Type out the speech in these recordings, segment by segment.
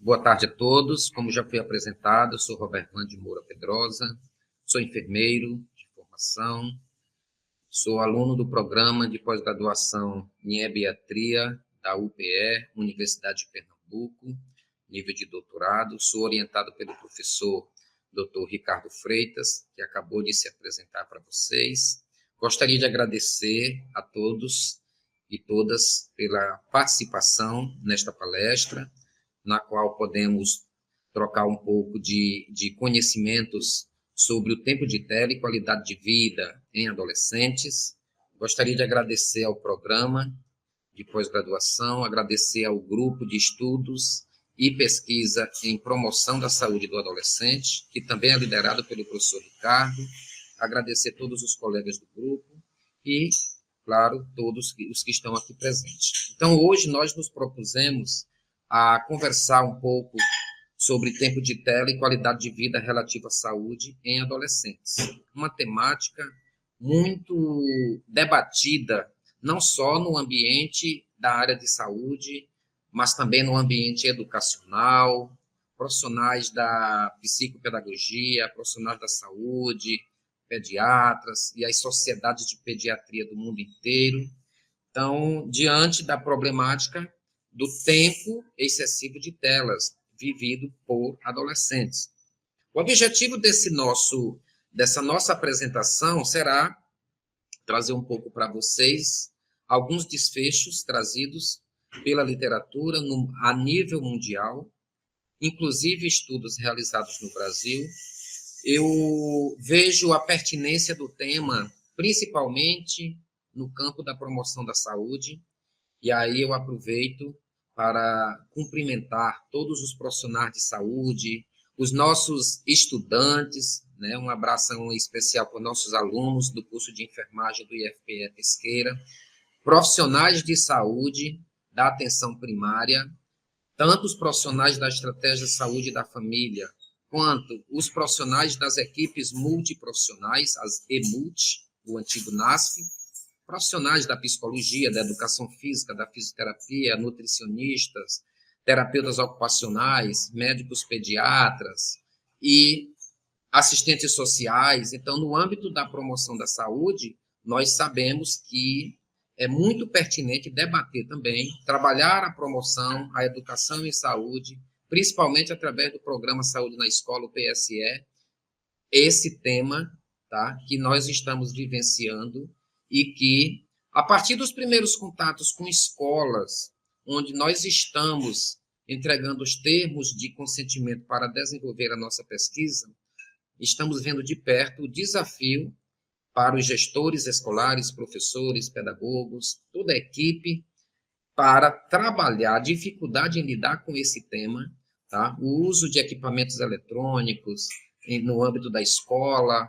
Boa tarde a todos. Como já foi apresentado, eu sou Roberto de Moura Pedrosa, sou enfermeiro de formação, sou aluno do programa de pós-graduação em Ebiatria da UPE, Universidade de Pernambuco, nível de doutorado. Sou orientado pelo professor Dr. Ricardo Freitas, que acabou de se apresentar para vocês. Gostaria de agradecer a todos e todas pela participação nesta palestra, na qual podemos trocar um pouco de conhecimentos sobre o tempo de tela e qualidade de vida em adolescentes. Gostaria de agradecer ao programa de pós-graduação, agradecer ao grupo de estudos e pesquisa em promoção da saúde do adolescente, que também é liderado pelo professor Ricardo, agradecer a todos os colegas do grupo e, claro, todos os que estão aqui presentes. Então, hoje nós nos propusemos a conversar um pouco sobre tempo de tela e qualidade de vida relativa à saúde em adolescentes. Uma temática muito debatida, não só no ambiente da área de saúde, mas também no ambiente educacional, profissionais da psicopedagogia, profissionais da saúde, pediatras e as sociedades de pediatria do mundo inteiro. Então, diante da problemática do tempo excessivo de telas vivido por adolescentes. O objetivo dessa nossa apresentação será trazer um pouco para vocês alguns desfechos trazidos pela literatura a nível mundial, inclusive estudos realizados no Brasil. Eu vejo a pertinência do tema, principalmente no campo da promoção da saúde, e aí eu aproveito para cumprimentar todos os profissionais de saúde, os nossos estudantes, né? Um abração especial para os nossos alunos do curso de enfermagem do IFPE Pesqueira, profissionais de saúde da atenção primária, tanto os profissionais da estratégia de saúde da família, quanto os profissionais das equipes multiprofissionais, as EMULT, o antigo NASF, profissionais da psicologia, da educação física, da fisioterapia, nutricionistas, terapeutas ocupacionais, médicos pediatras e assistentes sociais. Então, no âmbito da promoção da saúde, nós sabemos que é muito pertinente debater também, trabalhar a promoção, a educação em saúde, principalmente através do programa Saúde na Escola, o PSE, esse tema, tá, que nós estamos vivenciando e que, a partir dos primeiros contatos com escolas, onde nós estamos entregando os termos de consentimento para desenvolver a nossa pesquisa, estamos vendo de perto o desafio para os gestores escolares, professores, pedagogos, toda a equipe, para trabalhar a dificuldade em lidar com esse tema, tá? O uso de equipamentos eletrônicos no âmbito da escola,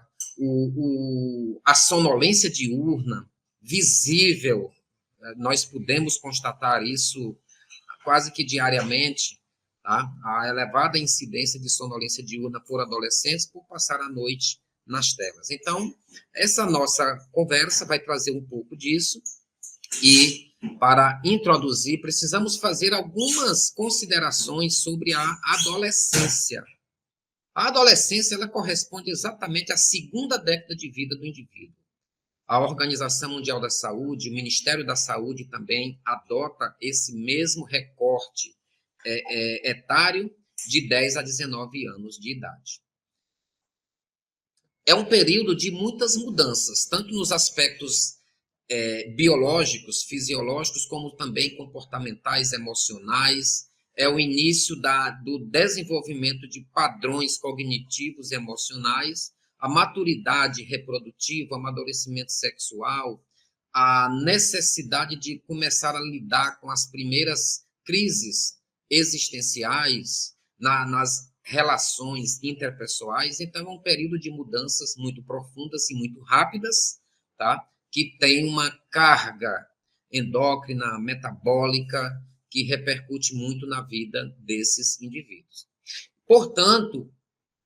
a sonolência diurna visível, nós podemos constatar isso quase que diariamente, tá? A elevada incidência de sonolência diurna por adolescentes por passar a noite nas telas. Então, essa nossa conversa vai trazer um pouco disso e, para introduzir, precisamos fazer algumas considerações sobre a adolescência. A adolescência, ela corresponde exatamente à segunda década de vida do indivíduo. A Organização Mundial da Saúde, o Ministério da Saúde também adota esse mesmo recorte etário de 10 a 19 anos de idade. É um período de muitas mudanças, tanto nos aspectos biológicos, fisiológicos, como também comportamentais, emocionais. É o início do desenvolvimento de padrões cognitivos e emocionais, a maturidade reprodutiva, o amadurecimento sexual, a necessidade de começar a lidar com as primeiras crises existenciais nas relações interpessoais. Então, é um período de mudanças muito profundas e muito rápidas, tá? Que tem uma carga endócrina, metabólica, que repercute muito na vida desses indivíduos. Portanto,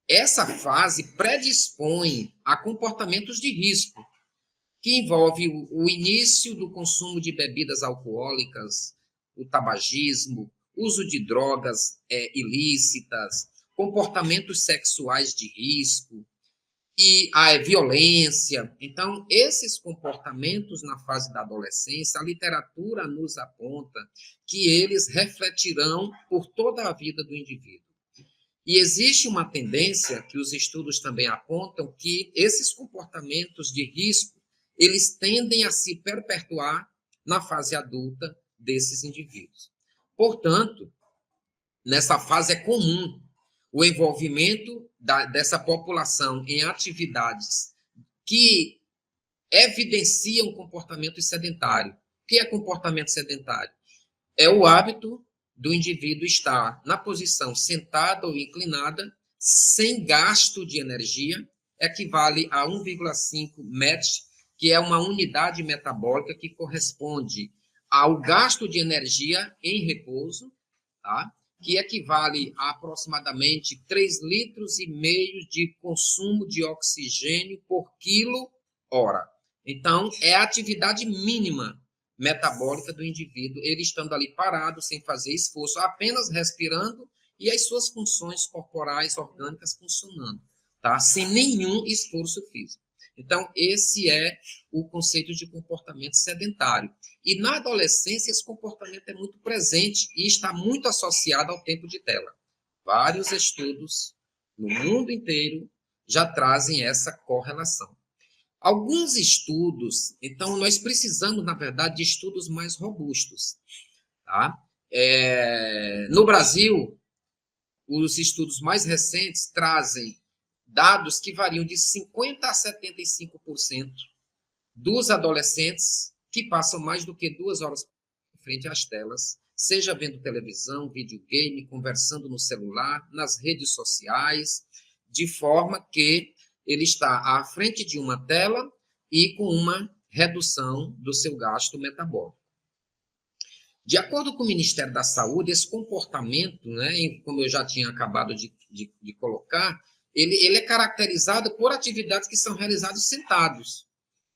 essa fase predispõe a comportamentos de risco, que envolve o início do consumo de bebidas alcoólicas, o tabagismo, uso de drogas ilícitas, comportamentos sexuais de risco e a violência. Então, esses comportamentos na fase da adolescência, a literatura nos aponta que eles refletirão por toda a vida do indivíduo. E existe uma tendência que os estudos também apontam que esses comportamentos de risco, eles tendem a se perpetuar na fase adulta desses indivíduos. Portanto, nessa fase é comum o envolvimento dessa população em atividades que evidenciam comportamento sedentário. O que é comportamento sedentário? É o hábito do indivíduo estar na posição sentada ou inclinada, sem gasto de energia, equivale a 1,5 MET, que é uma unidade metabólica que corresponde ao gasto de energia em repouso, tá? Que equivale a aproximadamente 3,5 litros de consumo de oxigênio por quilo-hora. Então, é a atividade mínima metabólica do indivíduo, ele estando ali parado, sem fazer esforço, apenas respirando e as suas funções corporais, orgânicas funcionando, tá? Sem nenhum esforço físico. Então, esse é o conceito de comportamento sedentário. E na adolescência, esse comportamento é muito presente e está muito associado ao tempo de tela. Vários estudos no mundo inteiro já trazem essa correlação. Alguns estudos, então, nós precisamos, na verdade, de estudos mais robustos. Tá? No Brasil, os estudos mais recentes trazem dados que variam de 50% a 75% dos adolescentes que passam mais do que 2 horas em frente às telas, seja vendo televisão, videogame, conversando no celular, nas redes sociais, de forma que ele está à frente de uma tela e com uma redução do seu gasto metabólico. De acordo com o Ministério da Saúde, esse comportamento, né, como eu já tinha acabado de colocar, ele é caracterizado por atividades que são realizadas sentados.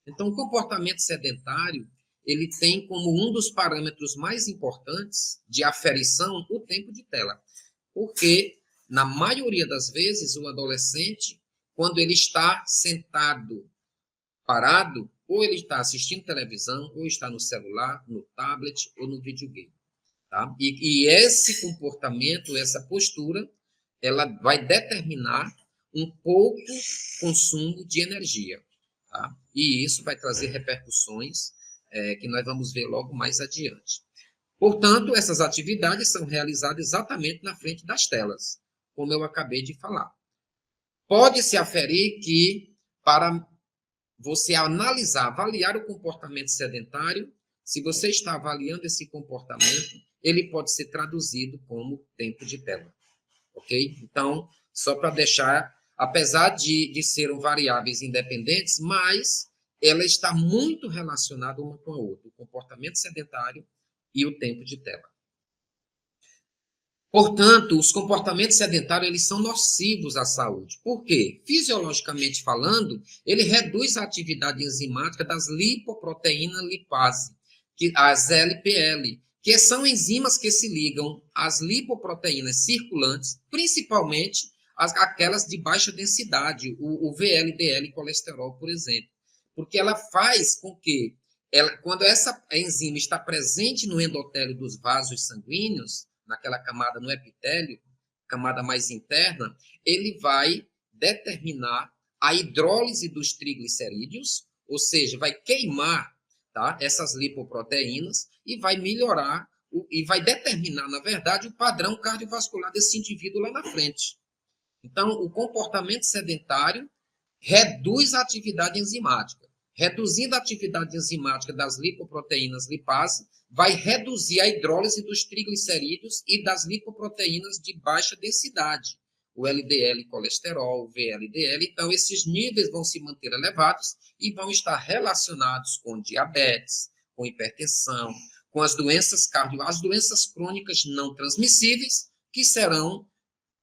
Então, o comportamento sedentário, ele tem como um dos parâmetros mais importantes de aferição o tempo de tela. Porque, na maioria das vezes, o adolescente, quando ele está sentado, parado, ou ele está assistindo televisão, ou está no celular, no tablet ou no videogame. Tá? E esse comportamento, essa postura, ela vai determinar um pouco consumo de energia. Tá? E isso vai trazer repercussões que nós vamos ver logo mais adiante. Portanto, essas atividades são realizadas exatamente na frente das telas, como eu acabei de falar. Pode-se aferir que, para você analisar, avaliar o comportamento sedentário, se você está avaliando esse comportamento, ele pode ser traduzido como tempo de tela. Ok? Então, só para deixar, apesar de serem variáveis independentes, mas ela está muito relacionada uma com a outra, o comportamento sedentário e o tempo de tela. Portanto, os comportamentos sedentários eles são nocivos à saúde. Por quê? Fisiologicamente falando, ele reduz a atividade enzimática das lipoproteínas lipase, as LPL, que são enzimas que se ligam às lipoproteínas circulantes, principalmente aquelas de baixa densidade, o VLDL colesterol, por exemplo. Porque ela faz com que, quando essa enzima está presente no endotélio dos vasos sanguíneos, naquela camada no epitélio, camada mais interna, ele vai determinar a hidrólise dos triglicerídeos, ou seja, vai queimar, tá, essas lipoproteínas e vai melhorar, e vai determinar, na verdade, o padrão cardiovascular desse indivíduo lá na frente. Então, o comportamento sedentário reduz a atividade enzimática. Reduzindo a atividade enzimática das lipoproteínas lipase, vai reduzir a hidrólise dos triglicerídeos e das lipoproteínas de baixa densidade, o LDL colesterol, o VLDL. Então, esses níveis vão se manter elevados e vão estar relacionados com diabetes, com hipertensão, com as doenças as doenças crônicas não transmissíveis, que serão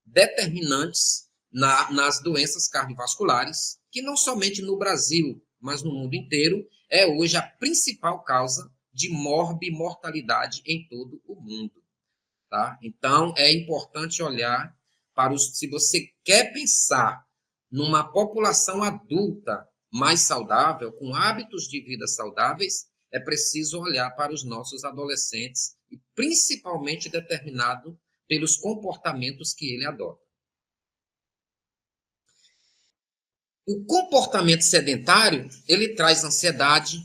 determinantes nas doenças cardiovasculares, que não somente no Brasil, mas no mundo inteiro, é hoje a principal causa de morbimortalidade em todo o mundo. tá? Então, é importante olhar para os... Se você quer pensar numa população adulta mais saudável, com hábitos de vida saudáveis, é preciso olhar para os nossos adolescentes, e principalmente determinado pelos comportamentos que ele adota. O comportamento sedentário, ele traz ansiedade,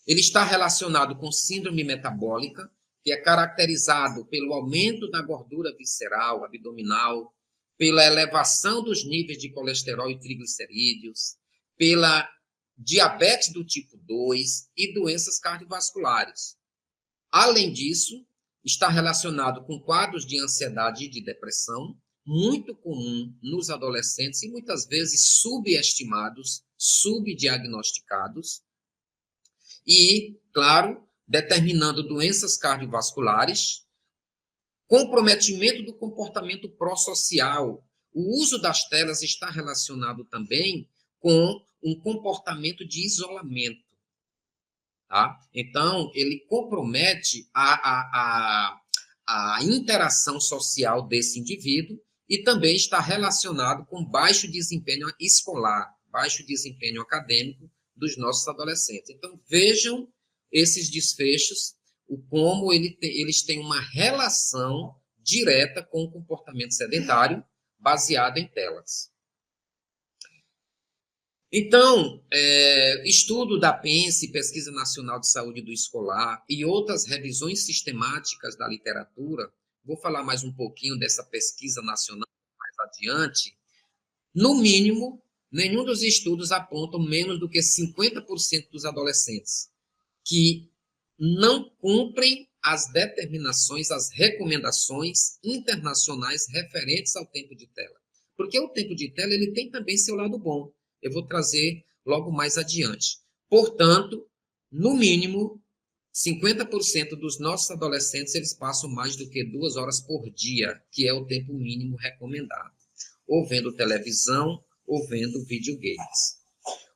ele está relacionado com síndrome metabólica, que é caracterizado pelo aumento da gordura visceral, abdominal, pela elevação dos níveis de colesterol e triglicerídeos, pela diabetes do tipo 2 e doenças cardiovasculares. Além disso, está relacionado com quadros de ansiedade e de depressão, muito comum nos adolescentes e muitas vezes subestimados, subdiagnosticados, e, claro, determinando doenças cardiovasculares, comprometimento do comportamento pró-social. O uso das telas está relacionado também com um comportamento de isolamento. Tá? Então, ele compromete a interação social desse indivíduo e também está relacionado com baixo desempenho escolar, baixo desempenho acadêmico dos nossos adolescentes. Então, vejam esses desfechos, como eles têm uma relação direta com o comportamento sedentário baseado em telas. Então, estudo da PENSE, Pesquisa Nacional de Saúde do Escolar, e outras revisões sistemáticas da literatura, vou falar mais um pouquinho dessa pesquisa nacional mais adiante, no mínimo, nenhum dos estudos apontam menos do que 50% dos adolescentes que não cumprem as determinações, as recomendações internacionais referentes ao tempo de tela. Porque o tempo de tela ele tem também seu lado bom. Eu vou trazer logo mais adiante. Portanto, no mínimo, 50% dos nossos adolescentes eles passam mais do que 2 horas por dia, que é o tempo mínimo recomendado, ou vendo televisão, ou vendo videogames.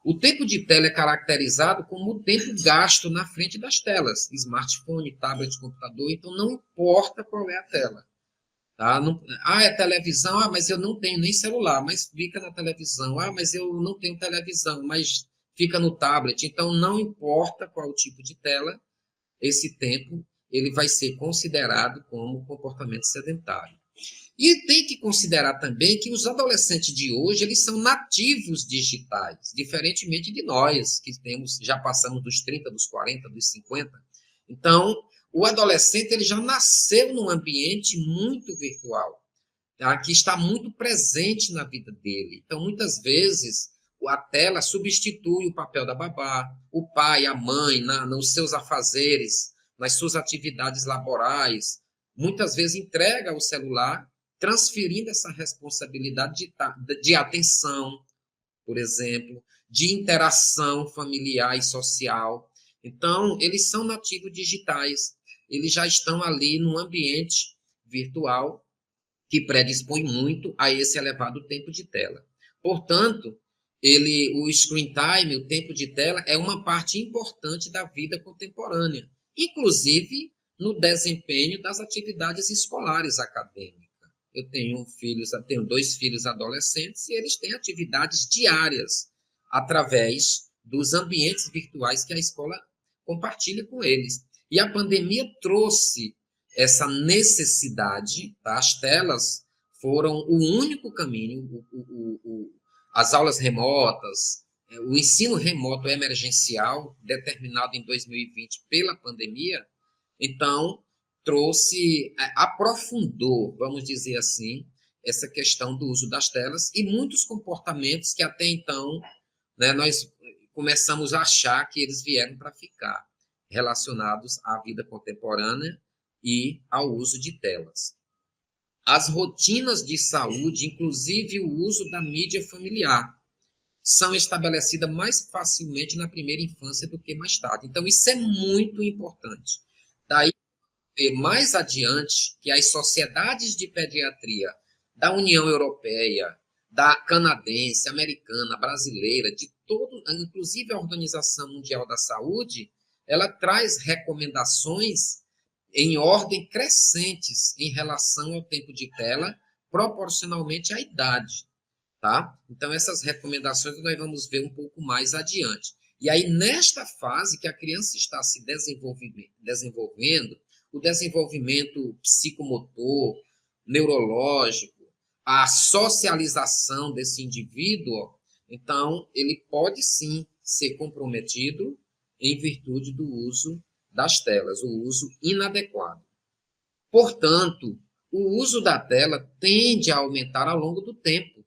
O tempo de tela é caracterizado como o tempo gasto na frente das telas, smartphone, tablet, computador, então não importa qual é a tela. Tá? Não, é televisão, mas eu não tenho nem celular, mas fica na televisão. Mas eu não tenho televisão, mas fica no tablet. Então, não importa qual tipo de tela, esse tempo ele vai ser considerado como comportamento sedentário. E tem que considerar também que os adolescentes de hoje, eles são nativos digitais, diferentemente de nós, que já passamos dos 30, dos 40, dos 50. Então, o adolescente ele já nasceu num ambiente muito virtual, tá? Que está muito presente na vida dele. Então, muitas vezes, a tela substitui o papel da babá, o pai, a mãe, nos seus afazeres, nas suas atividades laborais. Muitas vezes entrega o celular, transferindo essa responsabilidade de atenção, por exemplo, de interação familiar e social. Então, eles são nativos digitais, eles já estão ali num ambiente virtual que predispõe muito a esse elevado tempo de tela. Portanto, o screen time, o tempo de tela, é uma parte importante da vida contemporânea, inclusive no desempenho das atividades escolares acadêmicas. Eu tenho 2 filhos adolescentes e eles têm atividades diárias através dos ambientes virtuais que a escola compartilha com eles. E a pandemia trouxe essa necessidade, tá? As telas foram o único caminho, as aulas remotas, o ensino remoto emergencial, determinado em 2020 pela pandemia, então aprofundou, vamos dizer assim, essa questão do uso das telas e muitos comportamentos que até então, né, nós começamos a achar que eles vieram para ficar, relacionados à vida contemporânea e ao uso de telas. As rotinas de saúde, inclusive o uso da mídia familiar, são estabelecidas mais facilmente na primeira infância do que mais tarde. Então, isso é muito importante. Daí, mais adiante, que as sociedades de pediatria da União Europeia, da canadense, americana, brasileira, de todo, inclusive a Organização Mundial da Saúde, ela traz recomendações em ordem crescentes em relação ao tempo de tela, proporcionalmente à idade, tá? Então, essas recomendações nós vamos ver um pouco mais adiante. E aí, nesta fase que a criança está se desenvolvendo, o desenvolvimento psicomotor, neurológico, a socialização desse indivíduo, então, ele pode sim ser comprometido em virtude do uso das telas, o uso inadequado. Portanto, o uso da tela tende a aumentar ao longo do tempo,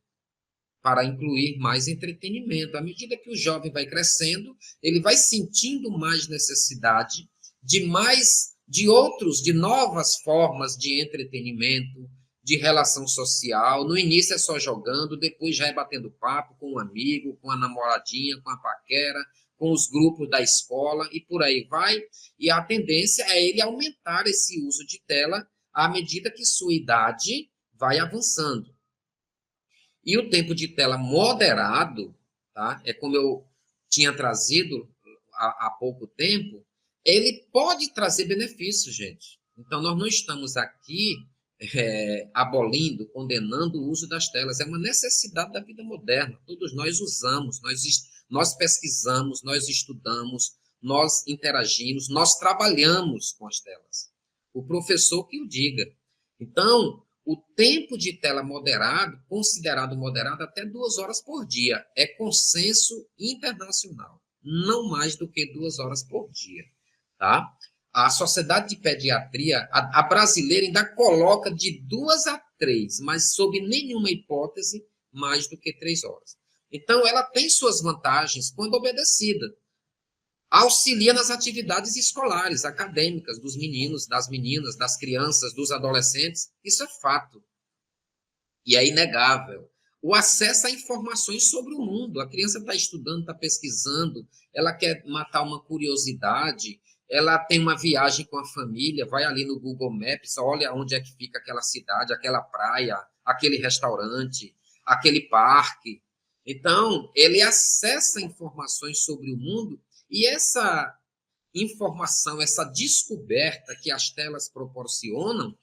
para incluir mais entretenimento. À medida que o jovem vai crescendo, ele vai sentindo mais necessidade de novas formas de entretenimento, de relação social. No início é só jogando, depois já é batendo papo com um amigo, com a namoradinha, com a paquera, com os grupos da escola e por aí vai. E a tendência é ele aumentar esse uso de tela à medida que sua idade vai avançando. E o tempo de tela moderado, tá? É como eu tinha trazido há pouco tempo, ele pode trazer benefícios, gente. Então, nós não estamos aqui abolindo, condenando o uso das telas. É uma necessidade da vida moderna. Todos nós usamos, nós pesquisamos, nós estudamos, nós interagimos, nós trabalhamos com as telas. O professor que o diga. Então, o tempo de tela moderado, considerado moderado até 2 horas por dia, é consenso internacional, não mais do que 2 horas por dia, tá? A Sociedade de Pediatria, a brasileira ainda coloca de 2 a 3, mas sob nenhuma hipótese mais do que 3 horas. Então, ela tem suas vantagens quando obedecida. Auxilia nas atividades escolares, acadêmicas, dos meninos, das meninas, das crianças, dos adolescentes. Isso é fato. E é inegável. O acesso a informações sobre o mundo. A criança está estudando, está pesquisando, ela quer matar uma curiosidade, ela tem uma viagem com a família, vai ali no Google Maps, olha onde é que fica aquela cidade, aquela praia, aquele restaurante, aquele parque. Então, ele acessa informações sobre o mundo e essa informação, essa descoberta que as telas proporcionam,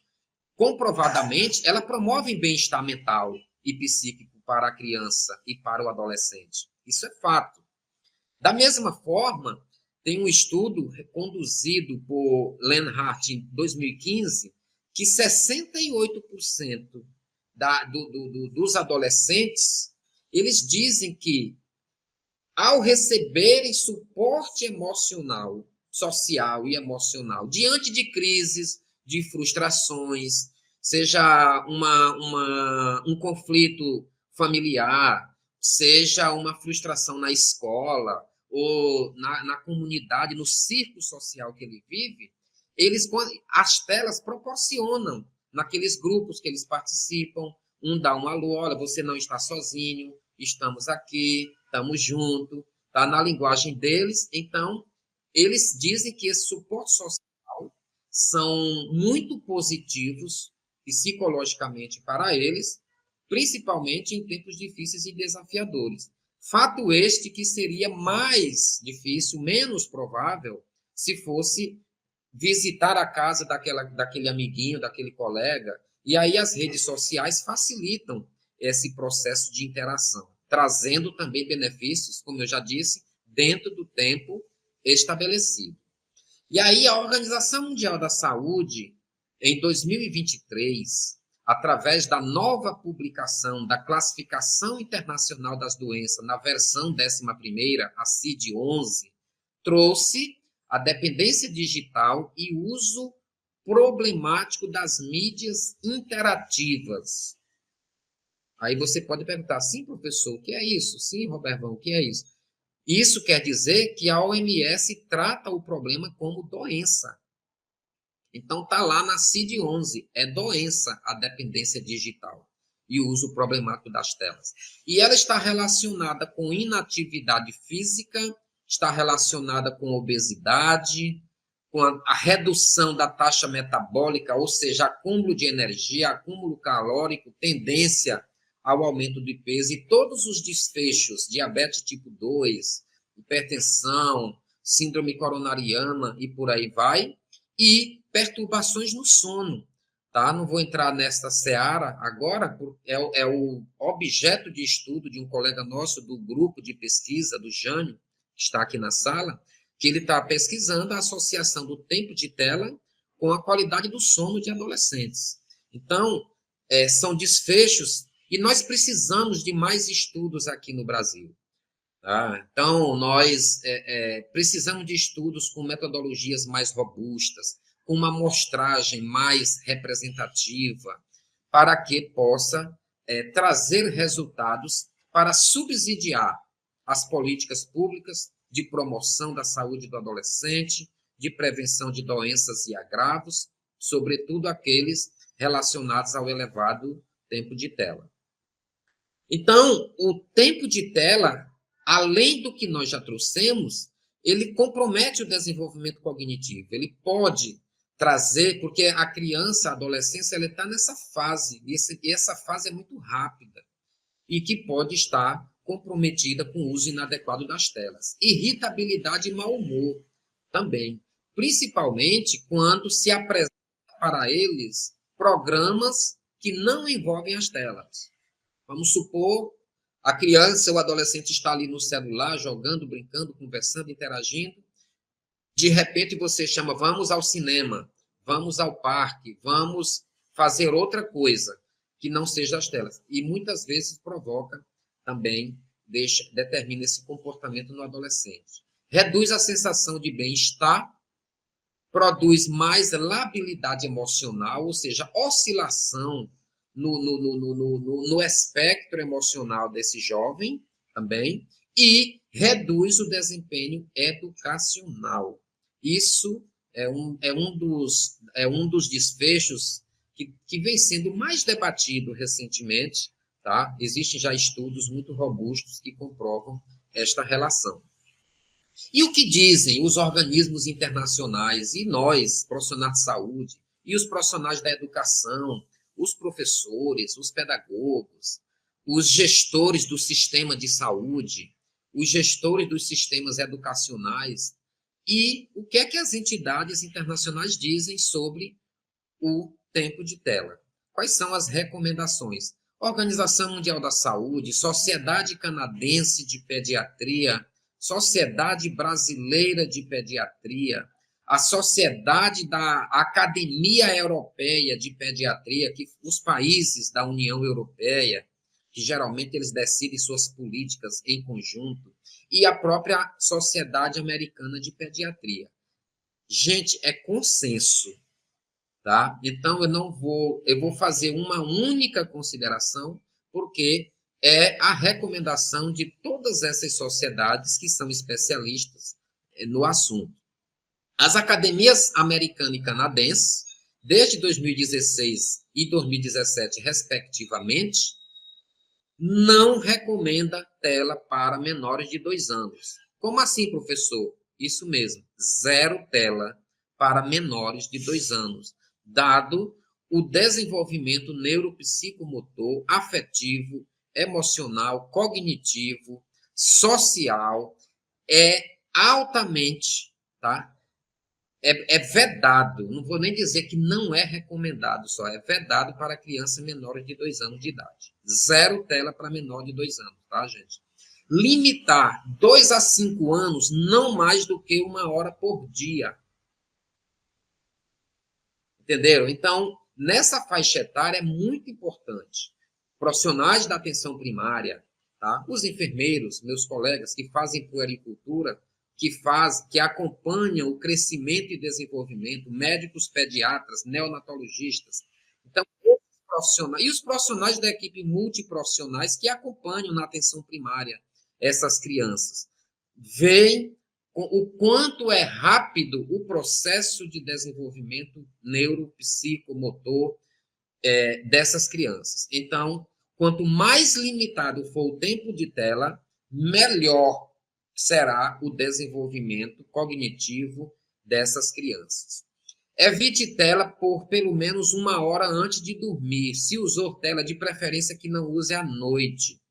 comprovadamente, ela promove bem-estar mental e psíquico para a criança e para o adolescente. Isso é fato. Da mesma forma, tem um estudo conduzido por Lenhart em 2015, que 68% dos adolescentes, eles dizem que ao receberem suporte emocional, social e emocional, diante de crises, de frustrações, seja um conflito familiar, seja uma frustração na escola ou na comunidade, no círculo social que ele vive, as telas proporcionam naqueles grupos que eles participam, um dá um alô, olha, você não está sozinho, estamos aqui, estamos juntos, tá na linguagem deles. Então, eles dizem que esse suporte social são muito positivos psicologicamente para eles, principalmente em tempos difíceis e desafiadores. Fato este que seria mais difícil, menos provável, se fosse visitar a casa daquele amiguinho, daquele colega, e aí as redes sociais facilitam esse processo de interação, trazendo também benefícios, como eu já disse, dentro do tempo estabelecido. E aí a Organização Mundial da Saúde, em 2023, através da nova publicação da Classificação Internacional das Doenças, na versão 11ª, a CID-11, trouxe a dependência digital e uso problemático das mídias interativas. Aí você pode perguntar, sim, professor, o que é isso? Sim, Robervão, o que é isso? Isso quer dizer que a OMS trata o problema como doença. Então, está lá na CID-11, é doença a dependência digital e o uso problemático das telas. E ela está relacionada com inatividade física, está relacionada com obesidade, com a redução da taxa metabólica, ou seja, acúmulo de energia, acúmulo calórico, tendência ao aumento do peso e todos os desfechos, diabetes tipo 2, hipertensão, síndrome coronariana e por aí vai, e perturbações no sono. Tá? Não vou entrar nesta seara agora, é o objeto de estudo de um colega nosso do grupo de pesquisa, do Jânio, que está aqui na sala, que ele está pesquisando a associação do tempo de tela com a qualidade do sono de adolescentes. Então, são desfechos, e nós precisamos de mais estudos aqui no Brasil. Tá? Então, nós precisamos de estudos com metodologias mais robustas, com uma amostragem mais representativa, para que possa trazer resultados para subsidiar as políticas públicas de promoção da saúde do adolescente, de prevenção de doenças e agravos, sobretudo aqueles relacionados ao elevado tempo de tela. Então, o tempo de tela, além do que nós já trouxemos, ele compromete o desenvolvimento cognitivo. Ele pode trazer, porque a criança, a adolescência, ela está nessa fase, e essa fase é muito rápida, e que pode estar comprometida com o uso inadequado das telas. Irritabilidade e mau humor também, principalmente quando se apresenta para eles programas que não envolvem as telas. Vamos supor, a criança ou o adolescente está ali no celular, jogando, brincando, conversando, interagindo. De repente você chama, vamos ao cinema, vamos ao parque, vamos fazer outra coisa que não seja as telas. E muitas vezes provoca também, determina esse comportamento no adolescente. Reduz a sensação de bem-estar, produz mais labilidade emocional, ou seja, oscilação no espectro emocional desse jovem também, e reduz o desempenho educacional. Isso é um dos desfechos que vem sendo mais debatido recentemente, tá? Existem já estudos muito robustos que comprovam esta relação. E o que dizem os organismos internacionais e nós, profissionais de saúde, e os profissionais da educação, os professores, os pedagogos, os gestores do sistema de saúde, os gestores dos sistemas educacionais, e o que é que as entidades internacionais dizem sobre o tempo de tela? Quais são as recomendações? Organização Mundial da Saúde, Sociedade Canadense de Pediatria, Sociedade Brasileira de Pediatria, a Sociedade da Academia Europeia de Pediatria, que os países da União Europeia, que geralmente eles decidem suas políticas em conjunto, e a própria Sociedade Americana de Pediatria. Gente, é consenso, tá? Então eu vou fazer uma única consideração, porque é a recomendação de todas essas sociedades que são especialistas no assunto. As academias americana e canadense, desde 2016 e 2017, respectivamente, não recomenda tela para menores de 2 anos. Como assim, professor? Isso mesmo, 0 tela para menores de 2 anos, dado o desenvolvimento neuropsicomotor, afetivo, emocional, cognitivo, social, é altamente, tá? É vedado, não vou nem dizer que não é recomendado, só é vedado para crianças menores de 2 anos de idade. 0 tela para menor de 2 anos, tá, gente? Limitar 2 a 5 anos, não mais do que 1 hora por dia. Entenderam? Então, nessa faixa etária é muito importante. Profissionais da atenção primária, tá? Os enfermeiros, meus colegas que fazem puericultura, que acompanham o crescimento e desenvolvimento, médicos pediatras, neonatologistas. Então, e os profissionais da equipe multiprofissionais que acompanham na atenção primária essas crianças. Veem o quanto é rápido o processo de desenvolvimento neuropsicomotor dessas crianças. Então, quanto mais limitado for o tempo de tela, melhor será o desenvolvimento cognitivo dessas crianças. Evite tela por pelo menos 1 hora antes de dormir. Se usou tela, de preferência que não use à noite.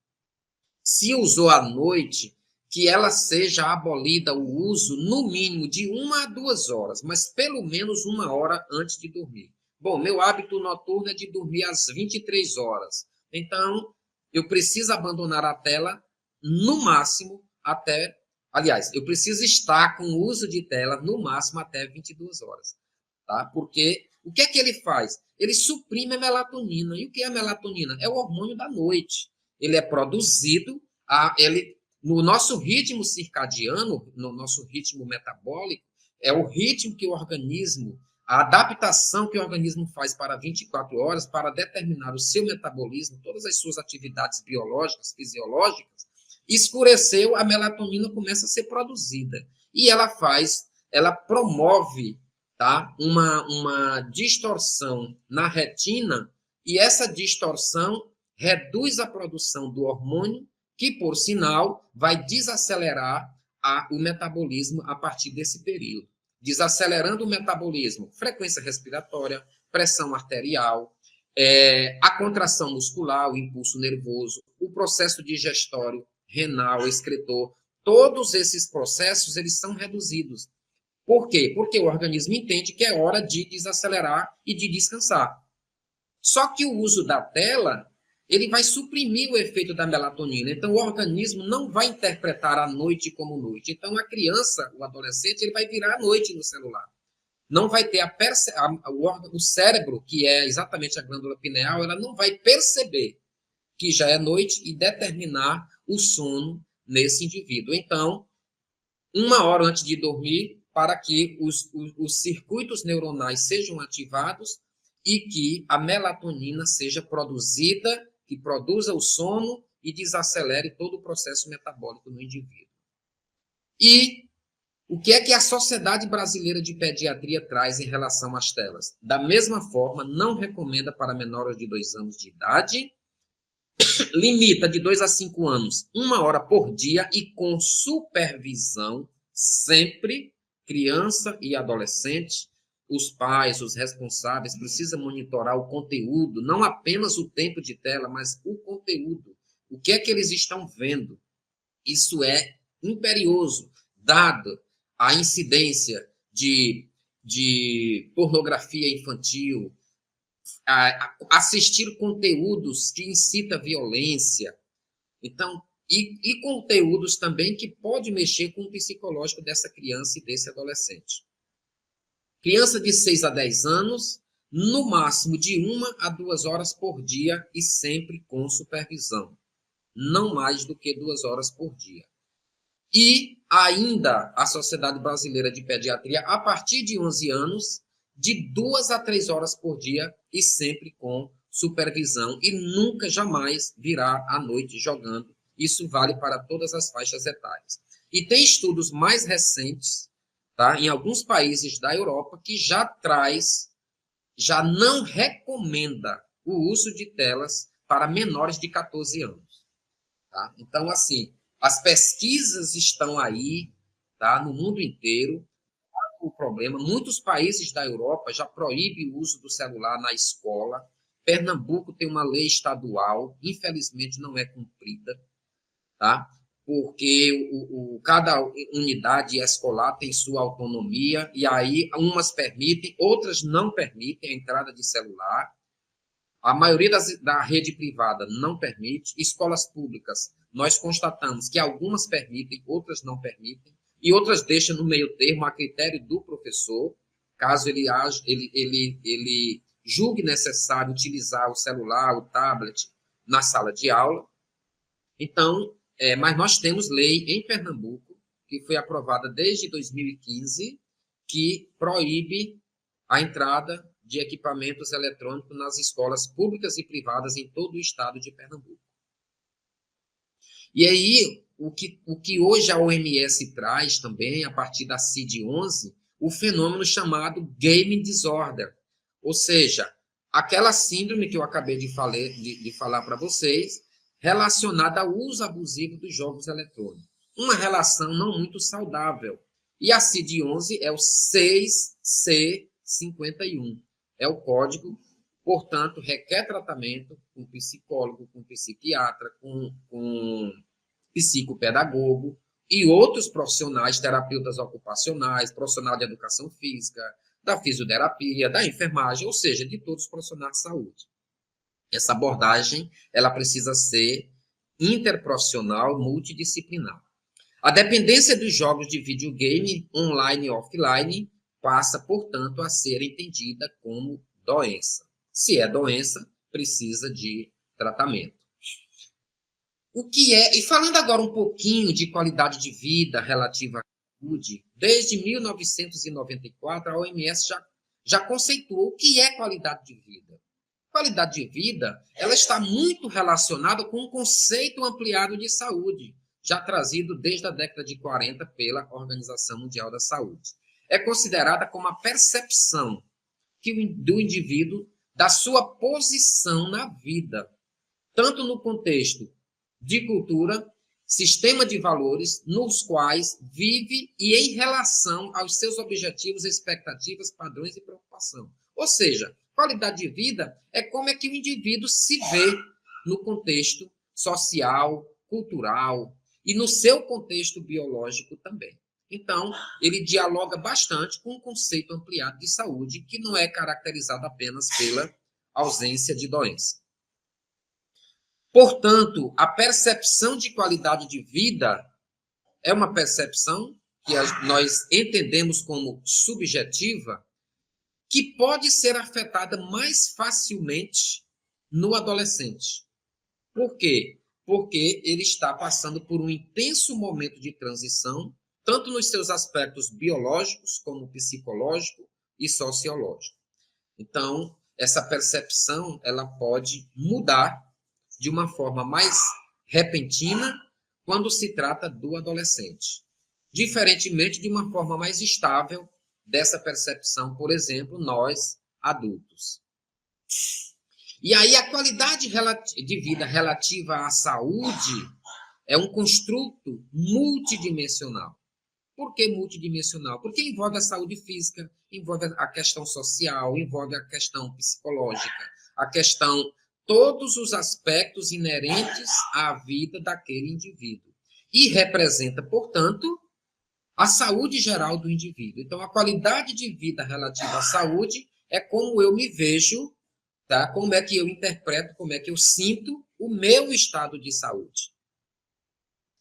Se usou à noite, que ela seja abolida o uso no mínimo de 1 a 2 horas, mas pelo menos 1 hora antes de dormir. Bom, meu hábito noturno é de dormir às 23 horas. Então, eu preciso abandonar a tela no máximo até... Aliás, eu preciso estar com o uso de tela no máximo até 22 horas. Tá? Porque o que é que ele faz? Ele suprime a melatonina. E o que é a melatonina? É o hormônio da noite. Ele é produzido, no nosso ritmo circadiano, no nosso ritmo metabólico, é o ritmo que o organismo, a adaptação que o organismo faz para 24 horas para determinar o seu metabolismo, todas as suas atividades biológicas, fisiológicas, escureceu, a melatonina começa a ser produzida. E ela promove, tá, uma distorção na retina, e essa distorção reduz a produção do hormônio, que, por sinal, vai desacelerar o metabolismo a partir desse período. Desacelerando o metabolismo, frequência respiratória, pressão arterial, a contração muscular, o impulso nervoso, o processo digestório, renal, excretor, todos esses processos eles são reduzidos. Por quê? Porque o organismo entende que é hora de desacelerar e de descansar. Só que o uso da tela, ele vai suprimir o efeito da melatonina. Então, o organismo não vai interpretar a noite como noite. Então, a criança, o adolescente, ele vai virar a noite no celular. Não vai ter o cérebro, que é exatamente a glândula pineal, ela não vai perceber que já é noite e determinar o sono nesse indivíduo. Então, 1 hora antes de dormir, para que os circuitos neuronais sejam ativados e que a melatonina seja produzida, que produza o sono e desacelere todo o processo metabólico no indivíduo. E o que é que a Sociedade Brasileira de Pediatria traz em relação às telas? Da mesma forma, não recomenda para menores de 2 anos de idade, limita de 2 a 5 anos, 1 hora por dia e com supervisão, sempre, criança e adolescente, os pais, os responsáveis, precisam monitorar o conteúdo, não apenas o tempo de tela, mas o conteúdo. O que é que eles estão vendo? Isso é imperioso, dado a incidência de pornografia infantil, assistir conteúdos que incitam violência. Então, e conteúdos também que pode mexer com o psicológico dessa criança e desse adolescente. Criança de 6 a 10 anos, no máximo de 1 a 2 horas por dia e sempre com supervisão. Não mais do que 2 horas por dia. E ainda a Sociedade Brasileira de Pediatria, a partir de 11 anos, de 2 a 3 horas por dia e sempre com supervisão e nunca, jamais virar à noite jogando. Isso vale para todas as faixas etárias. E tem estudos mais recentes, tá, em alguns países da Europa, que já não recomenda o uso de telas para menores de 14 anos. Tá? Então, assim, as pesquisas estão aí, tá, no mundo inteiro. O problema, muitos países da Europa já proíbem o uso do celular na escola. Pernambuco tem uma lei estadual, infelizmente não é cumprida, tá? Porque cada unidade escolar tem sua autonomia, e aí umas permitem, outras não permitem a entrada de celular. A maioria da rede privada não permite. Escolas públicas, nós constatamos que algumas permitem, outras não permitem, e outras deixam no meio termo a critério do professor, caso ele julgue necessário utilizar o celular, o tablet na sala de aula. Então, mas nós temos lei em Pernambuco, que foi aprovada desde 2015, que proíbe a entrada de equipamentos eletrônicos nas escolas públicas e privadas em todo o estado de Pernambuco. E aí, o que hoje a OMS traz também, a partir da CID-11, o fenômeno chamado Gaming Disorder, ou seja, aquela síndrome que eu acabei de falar para vocês, relacionada ao uso abusivo dos jogos eletrônicos. Uma relação não muito saudável. E a CID-11 é o 6C51. É o código, portanto, requer tratamento com psicólogo, com psiquiatra, com psicopedagogo, e outros profissionais, terapeutas ocupacionais, profissionais de educação física, da fisioterapia, da enfermagem, ou seja, de todos os profissionais de saúde. Essa abordagem, ela precisa ser interprofissional, multidisciplinar. A dependência dos jogos de videogame, online e offline, passa, portanto, a ser entendida como doença. Se é doença, precisa de tratamento. O que é, e falando agora um pouquinho de qualidade de vida relativa à saúde, desde 1994 a OMS já conceituou o que é qualidade de vida. Qualidade de vida, ela está muito relacionada com um conceito ampliado de saúde, já trazido desde a década de 40 pela Organização Mundial da Saúde. É considerada como a percepção do indivíduo da sua posição na vida, tanto no contexto de cultura, sistema de valores, nos quais vive e em relação aos seus objetivos, expectativas, padrões e preocupação. Ou seja, qualidade de vida é como é que o indivíduo se vê no contexto social, cultural e no seu contexto biológico também. Então, ele dialoga bastante com o conceito ampliado de saúde, que não é caracterizado apenas pela ausência de doença. Portanto, a percepção de qualidade de vida é uma percepção que nós entendemos como subjetiva, que pode ser afetada mais facilmente no adolescente. Por quê? Porque ele está passando por um intenso momento de transição, tanto nos seus aspectos biológicos, como psicológico e sociológico. Então, essa percepção ela pode mudar de uma forma mais repentina quando se trata do adolescente, diferentemente de uma forma mais estável dessa percepção, por exemplo, nós, adultos. E aí a qualidade de vida relativa à saúde é um construto multidimensional. Por que multidimensional? Porque envolve a saúde física, envolve a questão social, envolve a questão psicológica, a questão, todos os aspectos inerentes à vida daquele indivíduo. E representa, portanto, a saúde geral do indivíduo. Então, a qualidade de vida relativa à saúde é como eu me vejo, tá? Como é que eu interpreto, como é que eu sinto o meu estado de saúde.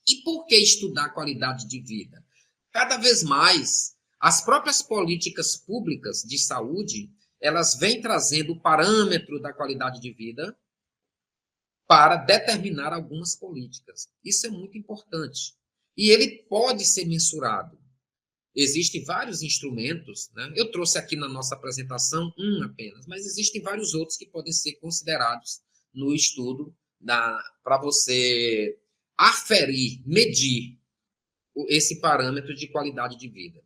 E por que estudar qualidade de vida? Cada vez mais, as próprias políticas públicas de saúde, elas vêm trazendo o parâmetro da qualidade de vida para determinar algumas políticas. Isso é muito importante. E ele pode ser mensurado. Existem vários instrumentos, né? Eu trouxe aqui na nossa apresentação um apenas, mas existem vários outros que podem ser considerados no estudo para você aferir, medir esse parâmetro de qualidade de vida.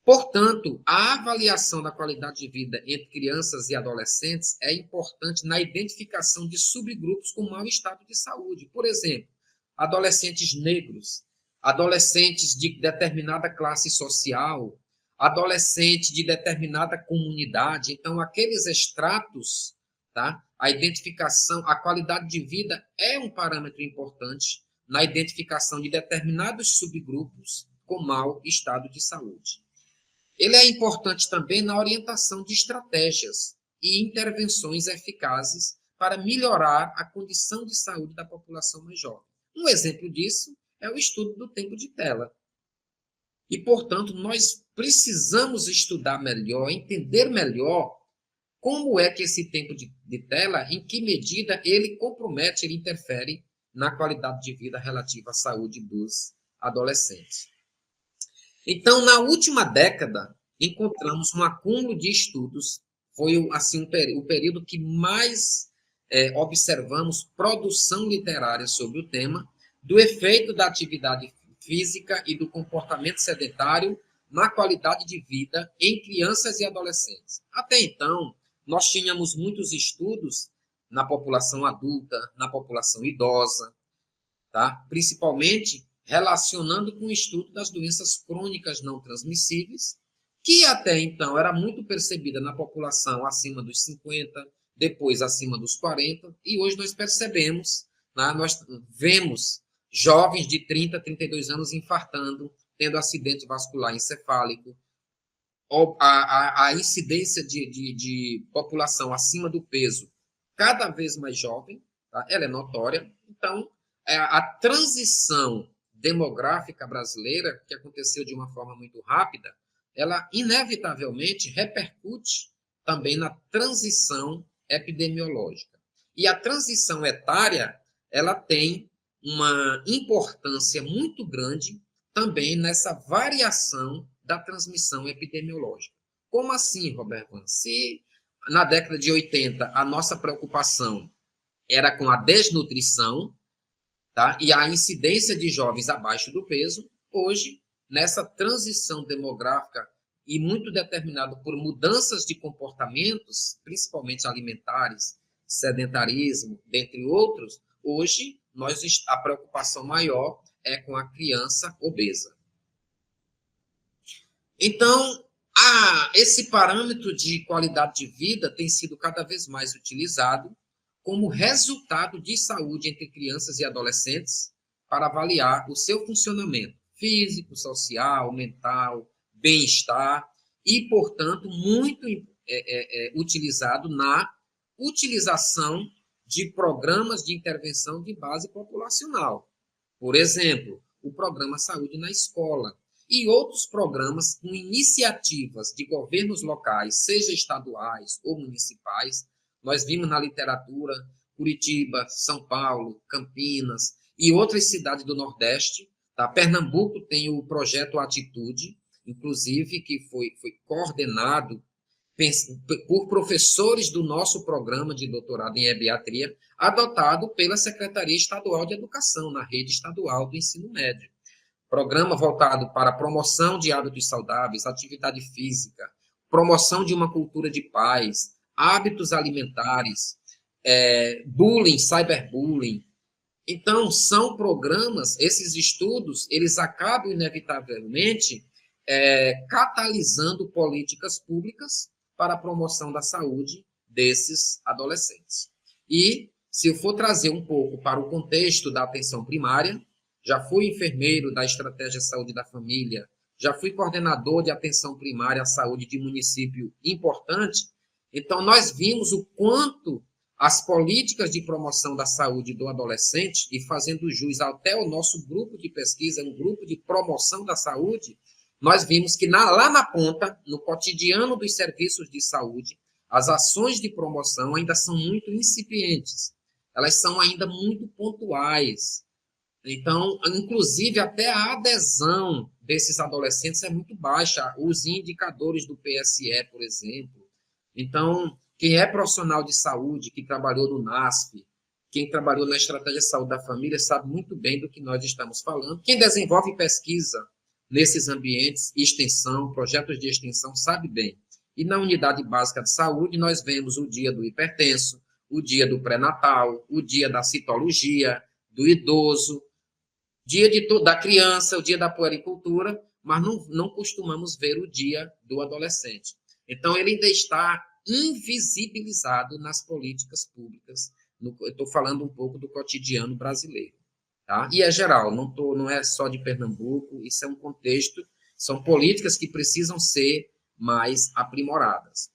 Portanto, a avaliação da qualidade de vida entre crianças e adolescentes é importante na identificação de subgrupos com mau estado de saúde. Por exemplo, adolescentes negros, adolescentes de determinada classe social, adolescentes de determinada comunidade. Então, aqueles extratos, tá? A identificação, a qualidade de vida é um parâmetro importante na identificação de determinados subgrupos com mau estado de saúde. Ele é importante também na orientação de estratégias e intervenções eficazes para melhorar a condição de saúde da população mais jovem. Um exemplo disso é o estudo do tempo de tela. E, portanto, nós precisamos estudar melhor, entender melhor como é que esse tempo de tela, em que medida ele compromete, ele interfere na qualidade de vida relativa à saúde dos adolescentes. Então, na última década, encontramos um acúmulo de estudos, foi assim, o período que mais observamos produção literária sobre o tema, do efeito da atividade física e do comportamento sedentário na qualidade de vida em crianças e adolescentes. Até então, nós tínhamos muitos estudos na população adulta, na população idosa, tá? Principalmente relacionando com o estudo das doenças crônicas não transmissíveis, que até então era muito percebida na população acima dos 50, depois acima dos 40, e hoje nós percebemos, né, nós vemos jovens de 30 a 32 anos infartando, tendo acidente vascular encefálico, a incidência de população acima do peso cada vez mais jovem, tá? Ela é notória. Então, a transição demográfica brasileira, que aconteceu de uma forma muito rápida, ela inevitavelmente repercute também na transição epidemiológica. E a transição etária, ela tem uma importância muito grande também nessa variação da transmissão epidemiológica. Como assim, Roberto? Se na década de 80 a nossa preocupação era com a desnutrição, tá? E a incidência de jovens abaixo do peso, hoje, nessa transição demográfica e muito determinado por mudanças de comportamentos, principalmente alimentares, sedentarismo, dentre outros, hoje a preocupação maior é com a criança obesa. Então, esse parâmetro de qualidade de vida tem sido cada vez mais utilizado como resultado de saúde entre crianças e adolescentes para avaliar o seu funcionamento físico, social, mental, bem-estar e, portanto, muito utilizado na utilização de programas de intervenção de base populacional. Por exemplo, o programa Saúde na Escola e outros programas com iniciativas de governos locais, seja estaduais ou municipais. Nós vimos na literatura Curitiba, São Paulo, Campinas e outras cidades do Nordeste. Tá? Pernambuco tem o projeto Atitude, inclusive, que foi coordenado por professores do nosso programa de doutorado em ebiatria, adotado pela Secretaria Estadual de Educação, na rede estadual do ensino médio. Programa voltado para a promoção de hábitos saudáveis, atividade física, promoção de uma cultura de paz, hábitos alimentares, bullying, cyberbullying. Então, são programas, esses estudos, eles acabam, inevitavelmente, catalisando políticas públicas para a promoção da saúde desses adolescentes. E, se eu for trazer um pouco para o contexto da atenção primária, já fui enfermeiro da Estratégia Saúde da Família, já fui coordenador de atenção primária à saúde de município importante, então nós vimos o quanto as políticas de promoção da saúde do adolescente, e fazendo jus até o nosso grupo de pesquisa, um grupo de promoção da saúde, nós vimos que lá na ponta, no cotidiano dos serviços de saúde, as ações de promoção ainda são muito incipientes, elas são ainda muito pontuais. Então, inclusive, até a adesão desses adolescentes é muito baixa, os indicadores do PSE, por exemplo. Então, quem é profissional de saúde, que trabalhou no NASP, quem trabalhou na Estratégia de Saúde da Família, sabe muito bem do que nós estamos falando. Quem desenvolve pesquisa nesses ambientes, extensão, projetos de extensão, sabe bem. E na unidade básica de saúde, nós vemos o dia do hipertenso, o dia do pré-natal, o dia da citologia, do idoso, dia da criança, o dia da puericultura, mas não costumamos ver o dia do adolescente. Então, ele ainda está invisibilizado nas políticas públicas. Eu estou falando um pouco do cotidiano brasileiro. Tá? E é geral, não é só de Pernambuco, isso é um contexto, são políticas que precisam ser mais aprimoradas.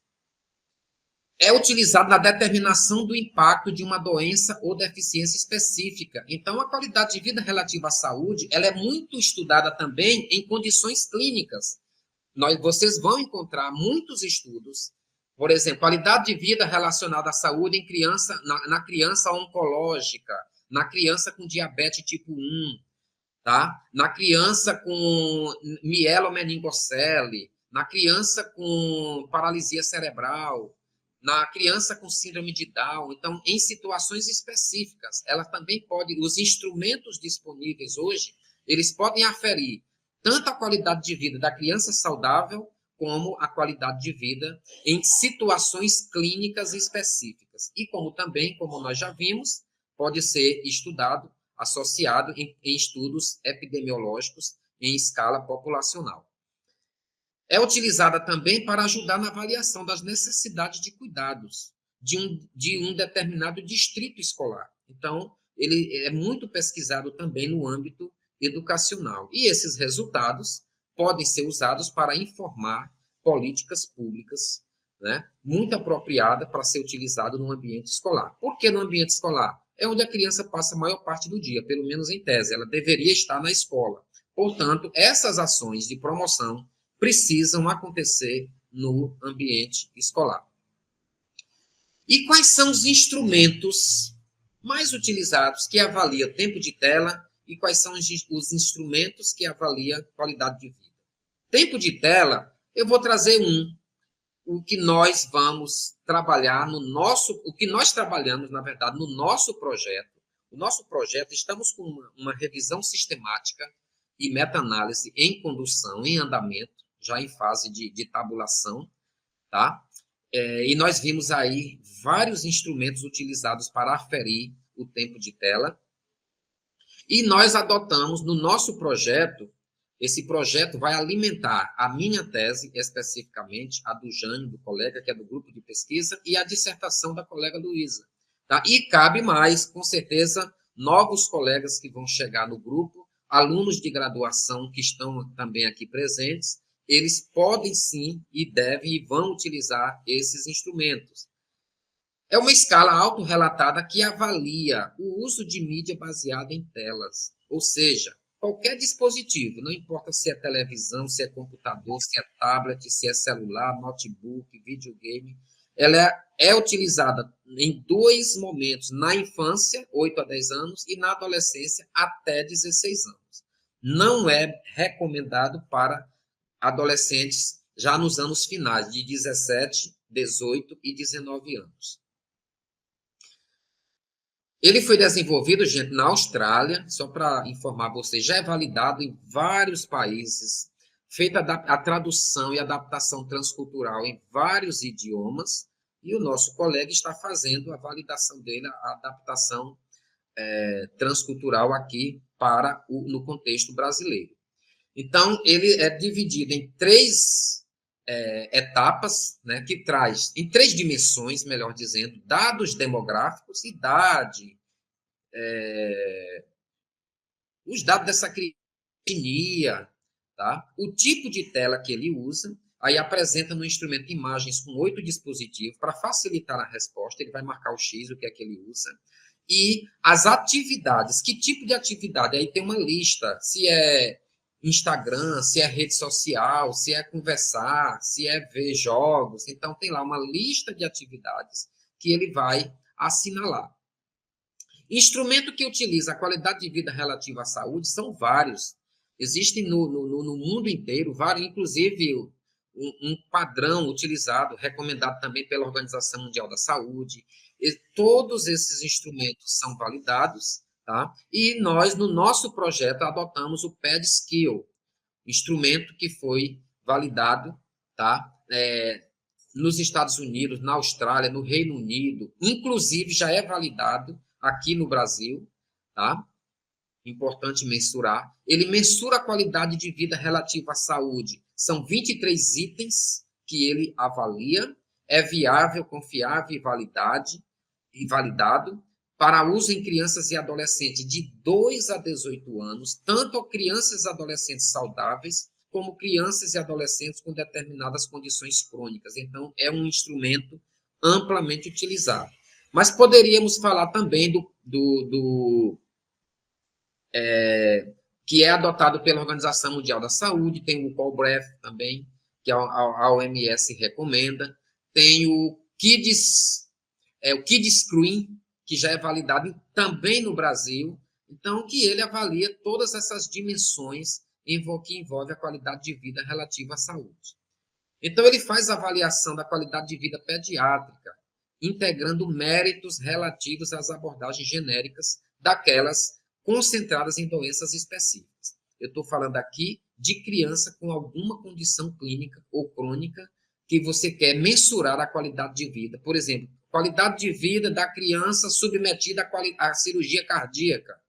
É utilizado na determinação do impacto de uma doença ou deficiência específica. Então, a qualidade de vida relativa à saúde, ela é muito estudada também em condições clínicas. Vocês vão encontrar muitos estudos, por exemplo, qualidade de vida relacionada à saúde em criança, na criança oncológica, na criança com diabetes tipo 1, tá? Na criança com mielomeningocele, na criança com paralisia cerebral, na criança com síndrome de Down. Então, em situações específicas, ela também pode, os instrumentos disponíveis hoje, eles podem aferir tanto a qualidade de vida da criança saudável, como a qualidade de vida em situações clínicas específicas. E como também, como nós já vimos, pode ser estudado, associado em estudos epidemiológicos em escala populacional. É utilizada também para ajudar na avaliação das necessidades de cuidados de um determinado distrito escolar. Então, ele é muito pesquisado também no âmbito educacional. E esses resultados podem ser usados para informar políticas públicas, né, muito apropriada para ser utilizado no ambiente escolar. Por que no ambiente escolar? É onde a criança passa a maior parte do dia, pelo menos em tese. Ela deveria estar na escola. Portanto, essas ações de promoção precisam acontecer no ambiente escolar. E quais são os instrumentos mais utilizados que avaliam tempo de tela e quais são os instrumentos que avaliam qualidade de vida? Tempo de tela, eu vou trazer o que nós vamos trabalhar no nosso, o que nós trabalhamos, na verdade, no nosso projeto. O nosso projeto, estamos com uma revisão sistemática e meta-análise em condução, em andamento, já em fase de tabulação, tá? E nós vimos aí vários instrumentos utilizados para aferir o tempo de tela. E nós adotamos no nosso projeto, esse projeto vai alimentar a minha tese, especificamente, a do Jânio, do colega, que é do grupo de pesquisa, e a dissertação da colega Luísa. Tá? E cabe mais, com certeza, novos colegas que vão chegar no grupo, alunos de graduação que estão também aqui presentes, eles podem sim e devem e vão utilizar esses instrumentos. É uma escala autorrelatada que avalia o uso de mídia baseada em telas, ou seja, qualquer dispositivo, não importa se é televisão, se é computador, se é tablet, se é celular, notebook, videogame, ela é utilizada em dois momentos, na infância, 8 a 10 anos, e na adolescência, até 16 anos. Não é recomendado para adolescentes já nos anos finais, de 17, 18 e 19 anos. Ele foi desenvolvido, gente, na Austrália, só para informar vocês, já é validado em vários países, feita a tradução e adaptação transcultural em vários idiomas, e o nosso colega está fazendo a validação dele, a adaptação transcultural aqui no contexto brasileiro. Então, ele é dividido em três etapas, né, que traz, em três dimensões, melhor dizendo, dados demográficos, idade, os dados dessa etnia, tá? O tipo de tela que ele usa, aí apresenta no instrumento imagens com 8 dispositivos para facilitar a resposta, ele vai marcar o X, o que é que ele usa, e as atividades, que tipo de atividade? Aí tem uma lista, se é Instagram, se é rede social, se é conversar, se é ver jogos. Então, tem lá uma lista de atividades que ele vai assinalar. Instrumento que utiliza a qualidade de vida relativa à saúde são vários. Existem no mundo inteiro vários, inclusive um padrão utilizado, recomendado também pela Organização Mundial da Saúde. E todos esses instrumentos são validados, tá? E nós, no nosso projeto, adotamos o PEDSkill, instrumento que foi validado, tá? Nos Estados Unidos, na Austrália, no Reino Unido, inclusive já é validado aqui no Brasil, tá? Importante mensurar. Ele mensura a qualidade de vida relativa à saúde. São 23 itens que ele avalia. É viável, confiável e validado para uso em crianças e adolescentes de 2 a 18 anos, tanto crianças e adolescentes saudáveis, como crianças e adolescentes com determinadas condições crônicas. Então, é um instrumento amplamente utilizado. Mas poderíamos falar também que é adotado pela Organização Mundial da Saúde, tem o Colbreth também, que a OMS recomenda, tem o Kidscreen, que já é validado também no Brasil, então que ele avalia todas essas dimensões que envolve a qualidade de vida relativa à saúde. Então ele faz a avaliação da qualidade de vida pediátrica, integrando méritos relativos às abordagens genéricas daquelas concentradas em doenças específicas. Eu estou falando aqui de criança com alguma condição clínica ou crônica que você quer mensurar a qualidade de vida. Por exemplo, qualidade de vida da criança submetida à cirurgia cardíaca.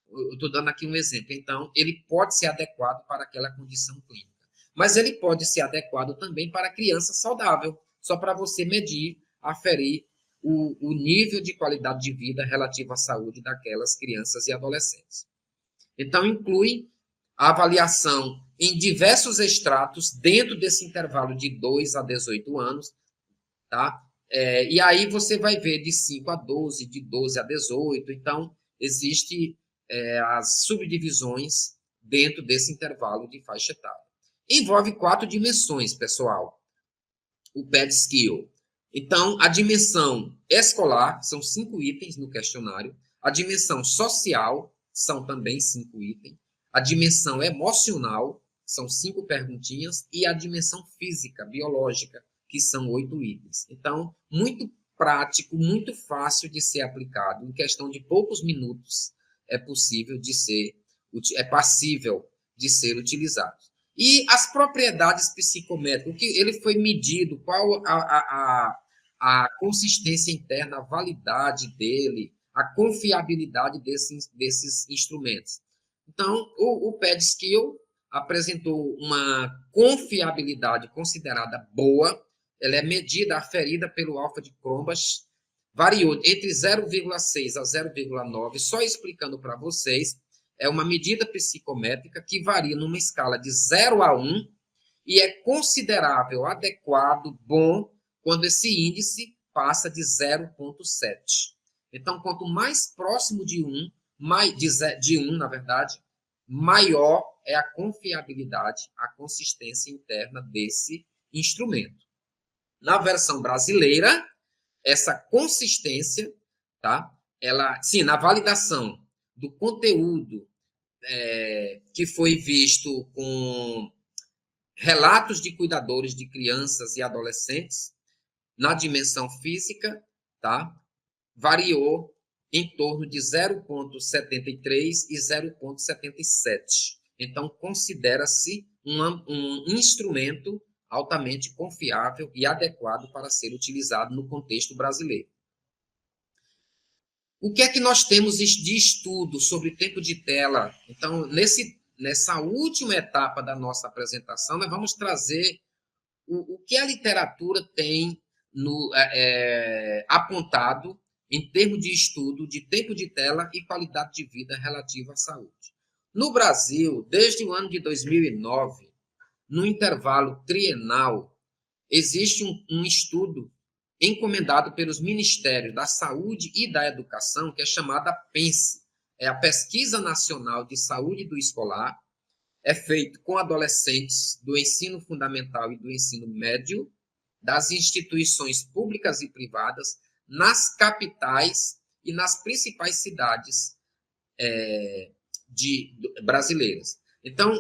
Eu estou dando aqui um exemplo. Então, ele pode ser adequado para aquela condição clínica. Mas ele pode ser adequado também para a criança saudável, só para você medir, aferir o nível de qualidade de vida relativo à saúde daquelas crianças e adolescentes. Então, inclui a avaliação em diversos estratos dentro desse intervalo de 2 a 18 anos, tá? E aí você vai ver de 5 a 12, de 12 a 18. Então, existe as subdivisões dentro desse intervalo de faixa etária. Envolve 4 dimensões, pessoal. O PED-Skill. Então, a dimensão escolar, são 5 itens no questionário. A dimensão social, são também 5 itens. A dimensão emocional, são 5 perguntinhas. E a dimensão física, biológica, que são 8 itens. Então, muito prático, muito fácil de ser aplicado. Em questão de poucos minutos, é passível de ser utilizado. E as propriedades psicométricas, o que ele foi medido, qual a consistência interna, a validade dele, a confiabilidade desses instrumentos. Então, o PED-Skill apresentou uma confiabilidade considerada boa. Ela é medida, aferida pelo alfa de Crombach, variou entre 0,6 a 0,9, só explicando para vocês, é uma medida psicométrica que varia numa escala de 0 a 1 e é considerável, adequado, bom, quando esse índice passa de 0,7. Então, quanto mais próximo de 1, na verdade, maior é a confiabilidade, a consistência interna desse instrumento. Na versão brasileira, essa consistência, tá? Sim, na validação do conteúdo que foi visto com relatos de cuidadores de crianças e adolescentes, na dimensão física, tá? Variou em torno de 0,73 e 0,77. Então, considera-se um instrumento altamente confiável e adequado para ser utilizado no contexto brasileiro. O que é que nós temos de estudo sobre tempo de tela? Então, nessa última etapa da nossa apresentação, nós vamos trazer o que a literatura tem apontado em termos de estudo de tempo de tela e qualidade de vida relativa à saúde. No Brasil, desde o ano de 2009, no intervalo trienal, existe um estudo encomendado pelos Ministérios da Saúde e da Educação, que é chamada PENSE, é a Pesquisa Nacional de Saúde do Escolar, é feito com adolescentes do ensino fundamental e do ensino médio, das instituições públicas e privadas, nas capitais e nas principais cidades brasileiras. Então,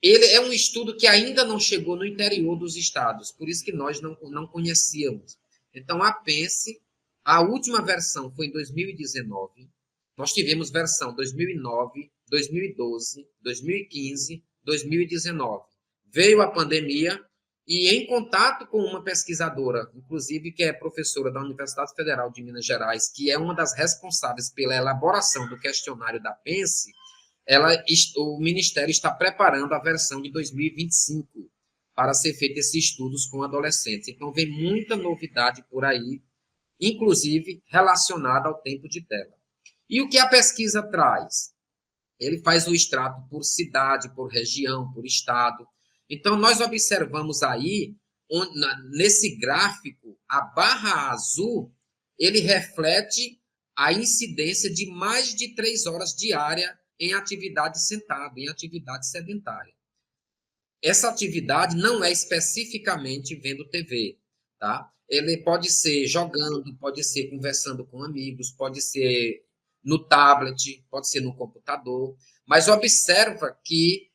ele é um estudo que ainda não chegou no interior dos estados, por isso que nós não conhecíamos. Então, a PENSE, a última versão foi em 2019, nós tivemos versão 2009, 2012, 2015, 2019. Veio a pandemia e, em contato com uma pesquisadora, inclusive que é professora da Universidade Federal de Minas Gerais, que é uma das responsáveis pela elaboração do questionário da PENSE, o Ministério está preparando a versão de 2025 para ser feito esses estudos com adolescentes. Então, vem muita novidade por aí, inclusive relacionada ao tempo de tela. E o que a pesquisa traz? Ele faz o extrato por cidade, por região, por estado. Então, nós observamos aí, nesse gráfico, a barra azul, ele reflete a incidência de mais de 3 horas diárias em atividade sentado, em atividade sedentária. Essa atividade não é especificamente vendo TV, tá? Ele pode ser jogando, pode ser conversando com amigos, pode ser no tablet, pode ser no computador, mas observa que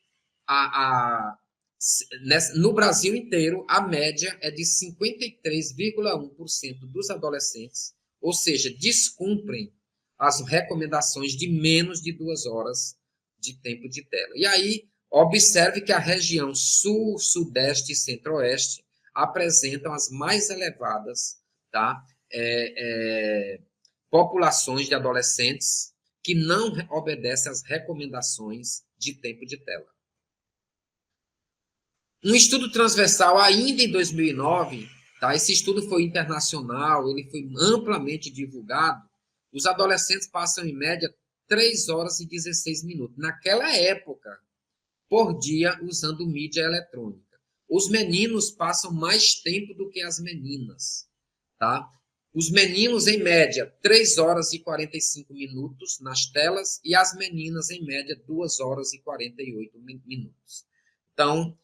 no Brasil inteiro a média é de 53,1% dos adolescentes, ou seja, descumprem as recomendações de menos de 2 horas de tempo de tela. E aí, observe que a região sul, sudeste e centro-oeste apresentam as mais elevadas, tá? Populações de adolescentes que não obedecem às recomendações de tempo de tela. Um estudo transversal, ainda em 2009, tá? Esse estudo foi internacional, ele foi amplamente divulgado. Os adolescentes passam, em média, 3 horas e 16 minutos, naquela época, por dia, usando mídia eletrônica. Os meninos passam mais tempo do que as meninas, tá? Os meninos, em média, 3 horas e 45 minutos nas telas, e as meninas, em média, 2 horas e 48 minutos. Então,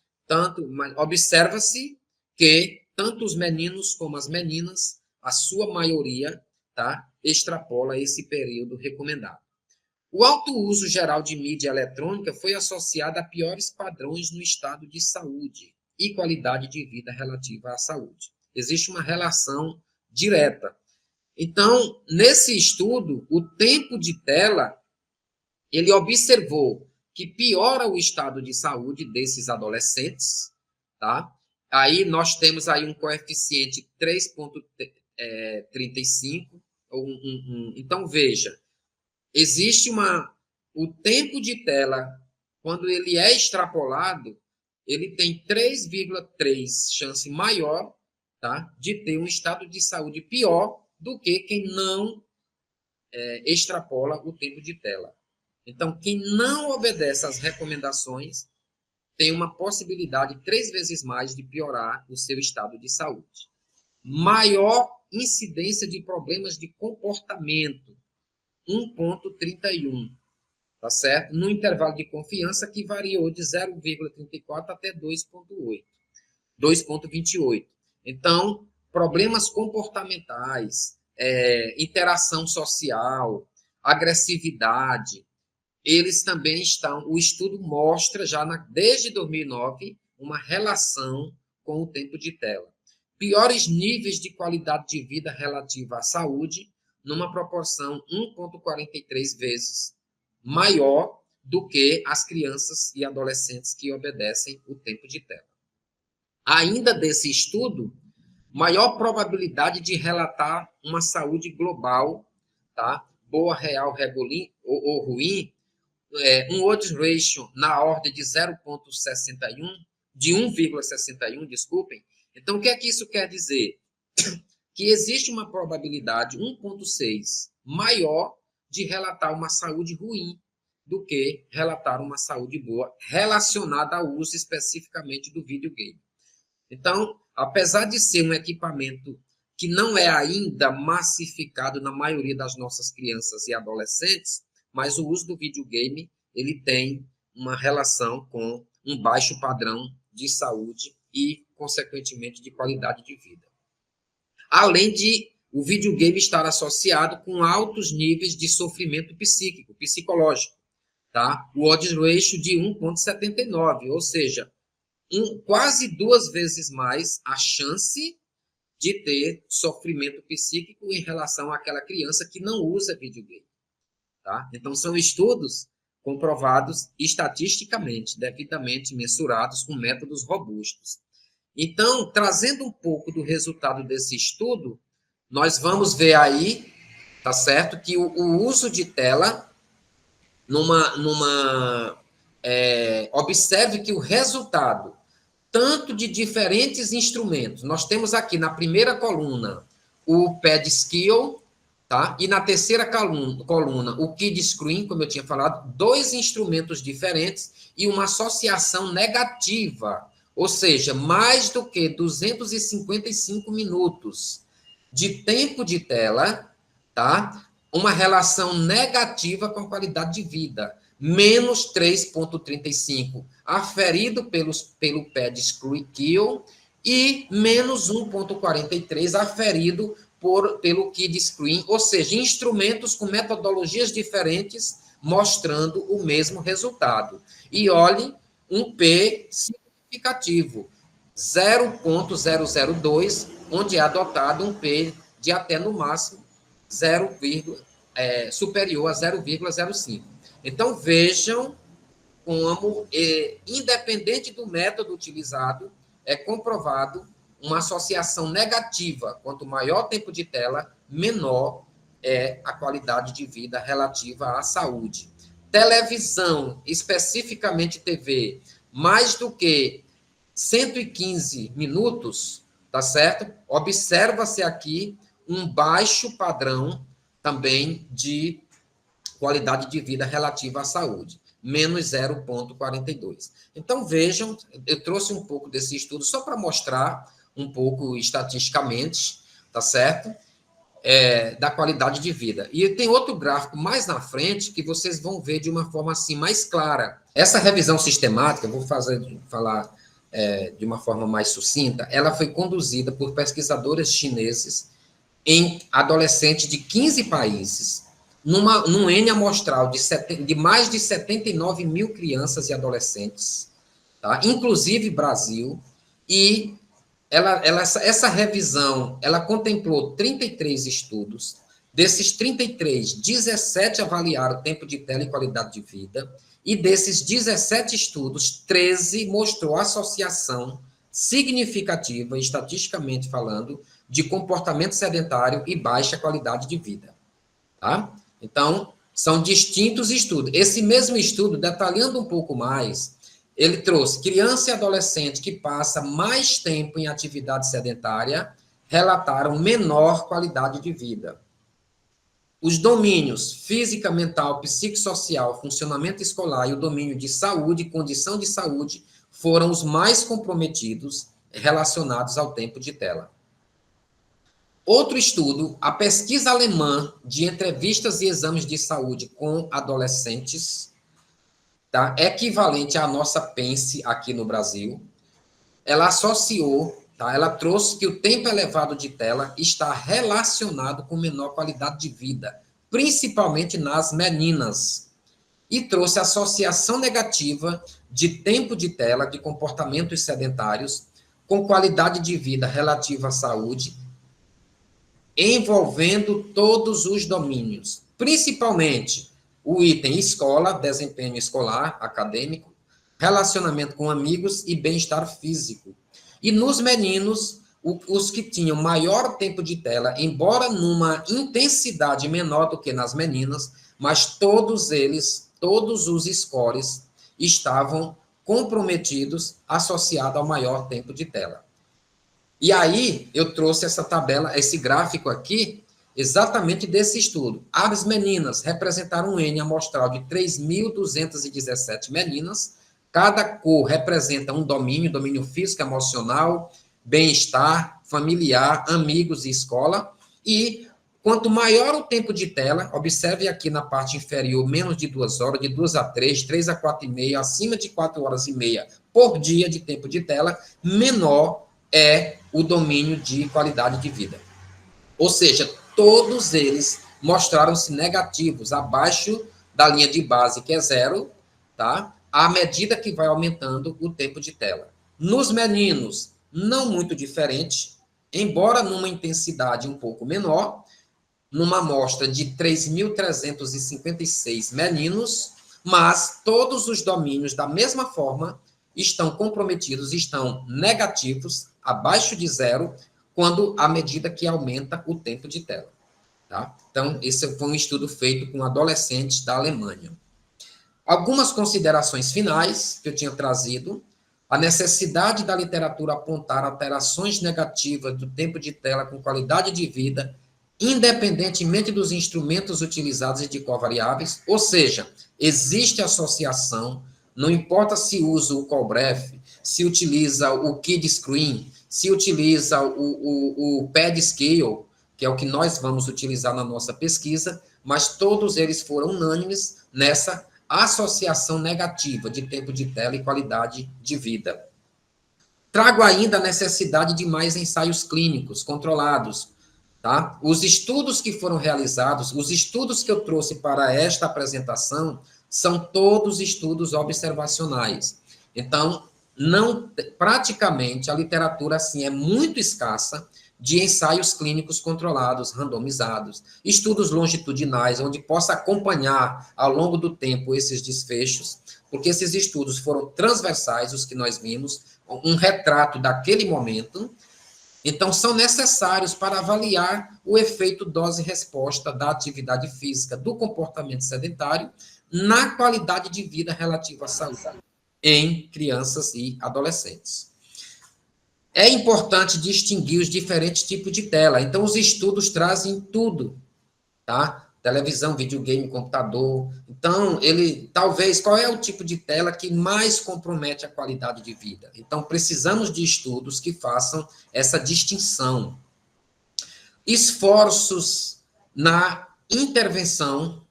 observa-se que tanto os meninos como as meninas, a sua maioria, tá, extrapola esse período recomendado. O alto uso geral de mídia eletrônica foi associado a piores padrões no estado de saúde e qualidade de vida relativa à saúde. Existe uma relação direta. Então, nesse estudo, o tempo de tela, ele observou que piora o estado de saúde desses adolescentes, tá? Aí nós temos aí um coeficiente 3,35. Então, veja, existe o tempo de tela, quando ele é extrapolado, ele tem 3,3 chance maior, tá, de ter um estado de saúde pior do que quem não extrapola o tempo de tela. Então, quem não obedece às recomendações tem uma possibilidade 3 vezes mais de piorar o seu estado de saúde. Maior incidência de problemas de comportamento, 1,31, tá certo? No intervalo de confiança que variou de 0,34 até 2,28. Então, problemas comportamentais, interação social, agressividade, eles também estão, o estudo mostra já desde 2009 uma relação com o tempo de tela. Piores níveis de qualidade de vida relativa à saúde, numa proporção 1,43 vezes maior do que as crianças e adolescentes que obedecem o tempo de tela. Ainda desse estudo, maior probabilidade de relatar uma saúde global, tá? Boa, real, ou ruim, um odds ratio na ordem de 1,61, desculpem. Então, o que é que isso quer dizer? Que existe uma probabilidade 1,6 maior de relatar uma saúde ruim do que relatar uma saúde boa relacionada ao uso especificamente do videogame. Então, apesar de ser um equipamento que não é ainda massificado na maioria das nossas crianças e adolescentes, mas o uso do videogame, ele tem uma relação com um baixo padrão de saúde e, consequentemente, de qualidade de vida. Além de o videogame estar associado com altos níveis de sofrimento psíquico, psicológico, tá? O odds ratio de 1,79, ou seja, quase 2 vezes mais a chance de ter sofrimento psíquico em relação àquela criança que não usa videogame, tá? Então, são estudos comprovados estatisticamente, devidamente mensurados com métodos robustos. Então, trazendo um pouco do resultado desse estudo, nós vamos ver aí, tá certo, que o uso de tela, observe que o resultado, tanto de diferentes instrumentos, nós temos aqui na primeira coluna o Pad Skill, tá? E na terceira coluna o Kid Screen, como eu tinha falado, 2 instrumentos diferentes e uma associação negativa, ou seja, mais do que 255 minutos de tempo de tela, tá? Uma relação negativa com a qualidade de vida, menos 3,35 aferido pelo Pad Skill e menos 1,43 aferido pelo Kid Screen, ou seja, instrumentos com metodologias diferentes mostrando o mesmo resultado. E olhe, um P significativo, 0,002, onde é adotado um P de até no máximo superior a 0,05. Então, vejam como, independente do método utilizado, é comprovado uma associação negativa. Quanto maior tempo de tela, menor é a qualidade de vida relativa à saúde. Televisão, especificamente TV, mais do que 115 minutos, tá certo? Observa-se aqui um baixo padrão também de qualidade de vida relativa à saúde, menos 0,42. Então, vejam, eu trouxe um pouco desse estudo só para mostrar um pouco estatisticamente, tá certo? Da qualidade de vida. E tem outro gráfico mais na frente que vocês vão ver de uma forma assim mais clara. Essa revisão sistemática, eu vou falar de uma forma mais sucinta, ela foi conduzida por pesquisadores chineses em adolescentes de 15 países, num N amostral de mais de 79 mil crianças e adolescentes, tá? Inclusive Brasil, e essa revisão, ela contemplou 33 estudos. Desses 33, 17 avaliaram o tempo de tela e qualidade de vida, e desses 17 estudos, 13 mostrou associação significativa, estatisticamente falando, de comportamento sedentário e baixa qualidade de vida. Tá? Então, são distintos estudos. Esse mesmo estudo, detalhando um pouco mais, ele trouxe criança e adolescente que passa mais tempo em atividade sedentária, relataram menor qualidade de vida. Os domínios física, mental, psicossocial, funcionamento escolar e o domínio de saúde, condição de saúde, foram os mais comprometidos relacionados ao tempo de tela. Outro estudo, a pesquisa alemã de entrevistas e exames de saúde com adolescentes, tá? Equivalente à nossa PENSE aqui no Brasil, ela associou, tá? Ela trouxe que o tempo elevado de tela está relacionado com menor qualidade de vida, principalmente nas meninas, e trouxe associação negativa de tempo de tela, de comportamentos sedentários, com qualidade de vida relativa à saúde, envolvendo todos os domínios, principalmente o item escola, desempenho escolar, acadêmico, relacionamento com amigos e bem-estar físico. E nos meninos, os que tinham maior tempo de tela, embora numa intensidade menor do que nas meninas, mas todos eles, todos os scores estavam comprometidos, associados ao maior tempo de tela. E aí, eu trouxe essa tabela, esse gráfico aqui, exatamente desse estudo. As meninas representaram um N amostral de 3.217 meninas. Cada cor representa um domínio físico, emocional, bem-estar, familiar, amigos e escola. E quanto maior o tempo de tela, observe aqui na parte inferior, menos de 2 horas, de 2 a 3, 3 a 4,5, acima de 4 horas e meia por dia de tempo de tela, menor é o domínio de qualidade de vida. Ou seja, todos eles mostraram-se negativos, abaixo da linha de base, que é 0, tá? À medida que vai aumentando o tempo de tela. Nos meninos, não muito diferente, embora numa intensidade um pouco menor, numa amostra de 3.356 meninos, mas todos os domínios, da mesma forma, estão comprometidos, estão negativos, abaixo de 0, quando à medida que aumenta o tempo de tela. Tá? Então, esse foi um estudo feito com adolescentes da Alemanha. Algumas considerações finais que eu tinha trazido. A necessidade da literatura apontar alterações negativas do tempo de tela com qualidade de vida, independentemente dos instrumentos utilizados e de covariáveis, ou seja, existe associação, não importa se usa o Colbreth, se utiliza o Kid Screen, se utiliza o Pad Scale, que é o que nós vamos utilizar na nossa pesquisa, mas todos eles foram unânimes nessa associação negativa de tempo de tela e qualidade de vida. Trago ainda a necessidade de mais ensaios clínicos controlados. Tá? Os estudos que foram realizados, os estudos que eu trouxe para esta apresentação, são todos estudos observacionais. Então, praticamente, a literatura assim, é muito escassa de ensaios clínicos controlados, randomizados, estudos longitudinais, onde possa acompanhar ao longo do tempo esses desfechos, porque esses estudos foram transversais, os que nós vimos, um retrato daquele momento. Então, são necessários para avaliar o efeito dose-resposta da atividade física, do comportamento sedentário, na qualidade de vida relativa à saúde em crianças e adolescentes. É importante distinguir os diferentes tipos de tela. Então, os estudos trazem tudo, tá? Televisão, videogame, computador. Então, talvez, qual é o tipo de tela que mais compromete a qualidade de vida? Então, precisamos de estudos que façam essa distinção. Esforços na intervenção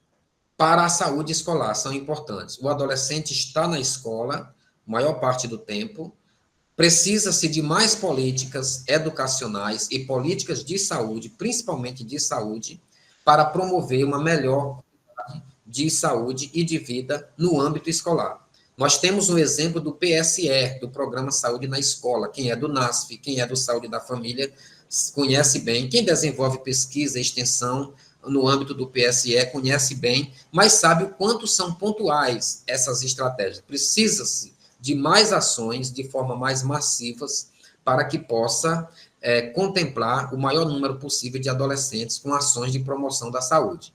para a saúde escolar são importantes. O adolescente está na escola, maior parte do tempo, precisa-se de mais políticas educacionais e políticas de saúde, principalmente de saúde, para promover uma melhor de saúde e de vida no âmbito escolar. Nós temos um exemplo do PSE, do Programa Saúde na Escola. Quem é do NASF, quem é do Saúde da Família, conhece bem. Quem desenvolve pesquisa e extensão no âmbito do PSE conhece bem, mas sabe o quanto são pontuais essas estratégias. Precisa-se de mais ações, de forma mais massivas, para que possa contemplar o maior número possível de adolescentes com ações de promoção da saúde.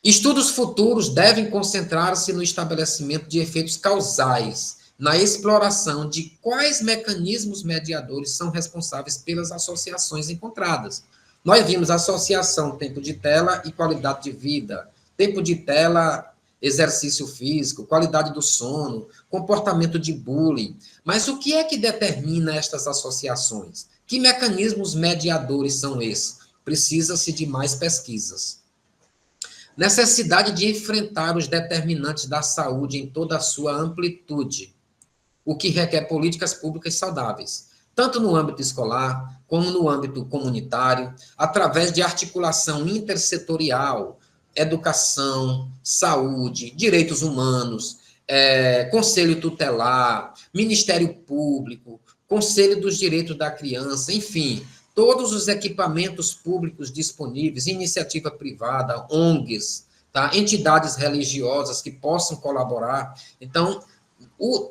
Estudos futuros devem concentrar-se no estabelecimento de efeitos causais, na exploração de quais mecanismos mediadores são responsáveis pelas associações encontradas. Nós vimos associação tempo de tela e qualidade de vida, tempo de tela, exercício físico, qualidade do sono, comportamento de bullying. Mas o que é que determina estas associações? Que mecanismos mediadores são esses? Precisa-se de mais pesquisas. Necessidade de enfrentar os determinantes da saúde em toda a sua amplitude, o que requer políticas públicas saudáveis, tanto no âmbito escolar, como no âmbito comunitário, através de articulação intersetorial, educação, saúde, direitos humanos, conselho tutelar, Ministério Público, Conselho dos Direitos da Criança, enfim, todos os equipamentos públicos disponíveis, iniciativa privada, ONGs, tá? Entidades religiosas que possam colaborar. Então,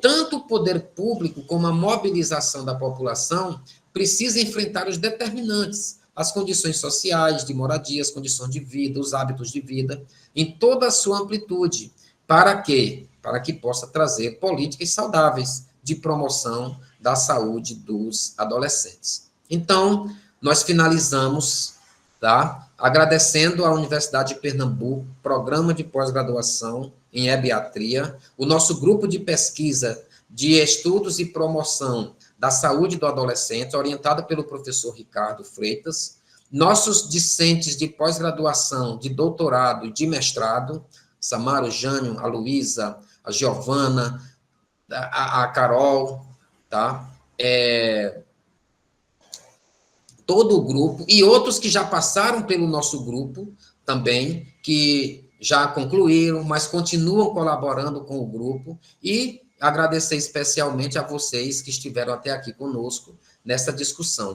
tanto o poder público como a mobilização da população precisa enfrentar os determinantes, as condições sociais, de moradia, as condições de vida, os hábitos de vida, em toda a sua amplitude. Para quê? Para que possa trazer políticas saudáveis de promoção da saúde dos adolescentes. Então, nós finalizamos, tá? Agradecendo à Universidade de Pernambuco, programa de pós-graduação em ebiatria, o nosso grupo de pesquisa de estudos e promoção da saúde do adolescente, orientado pelo professor Ricardo Freitas, nossos discentes de pós-graduação, de doutorado e de mestrado, Samara, Jânio, a Luísa, a Giovana, a Carol, tá? Todo o grupo, e outros que já passaram pelo nosso grupo também, que já concluíram, mas continuam colaborando com o grupo, e agradecer especialmente a vocês que estiveram até aqui conosco nessa discussão.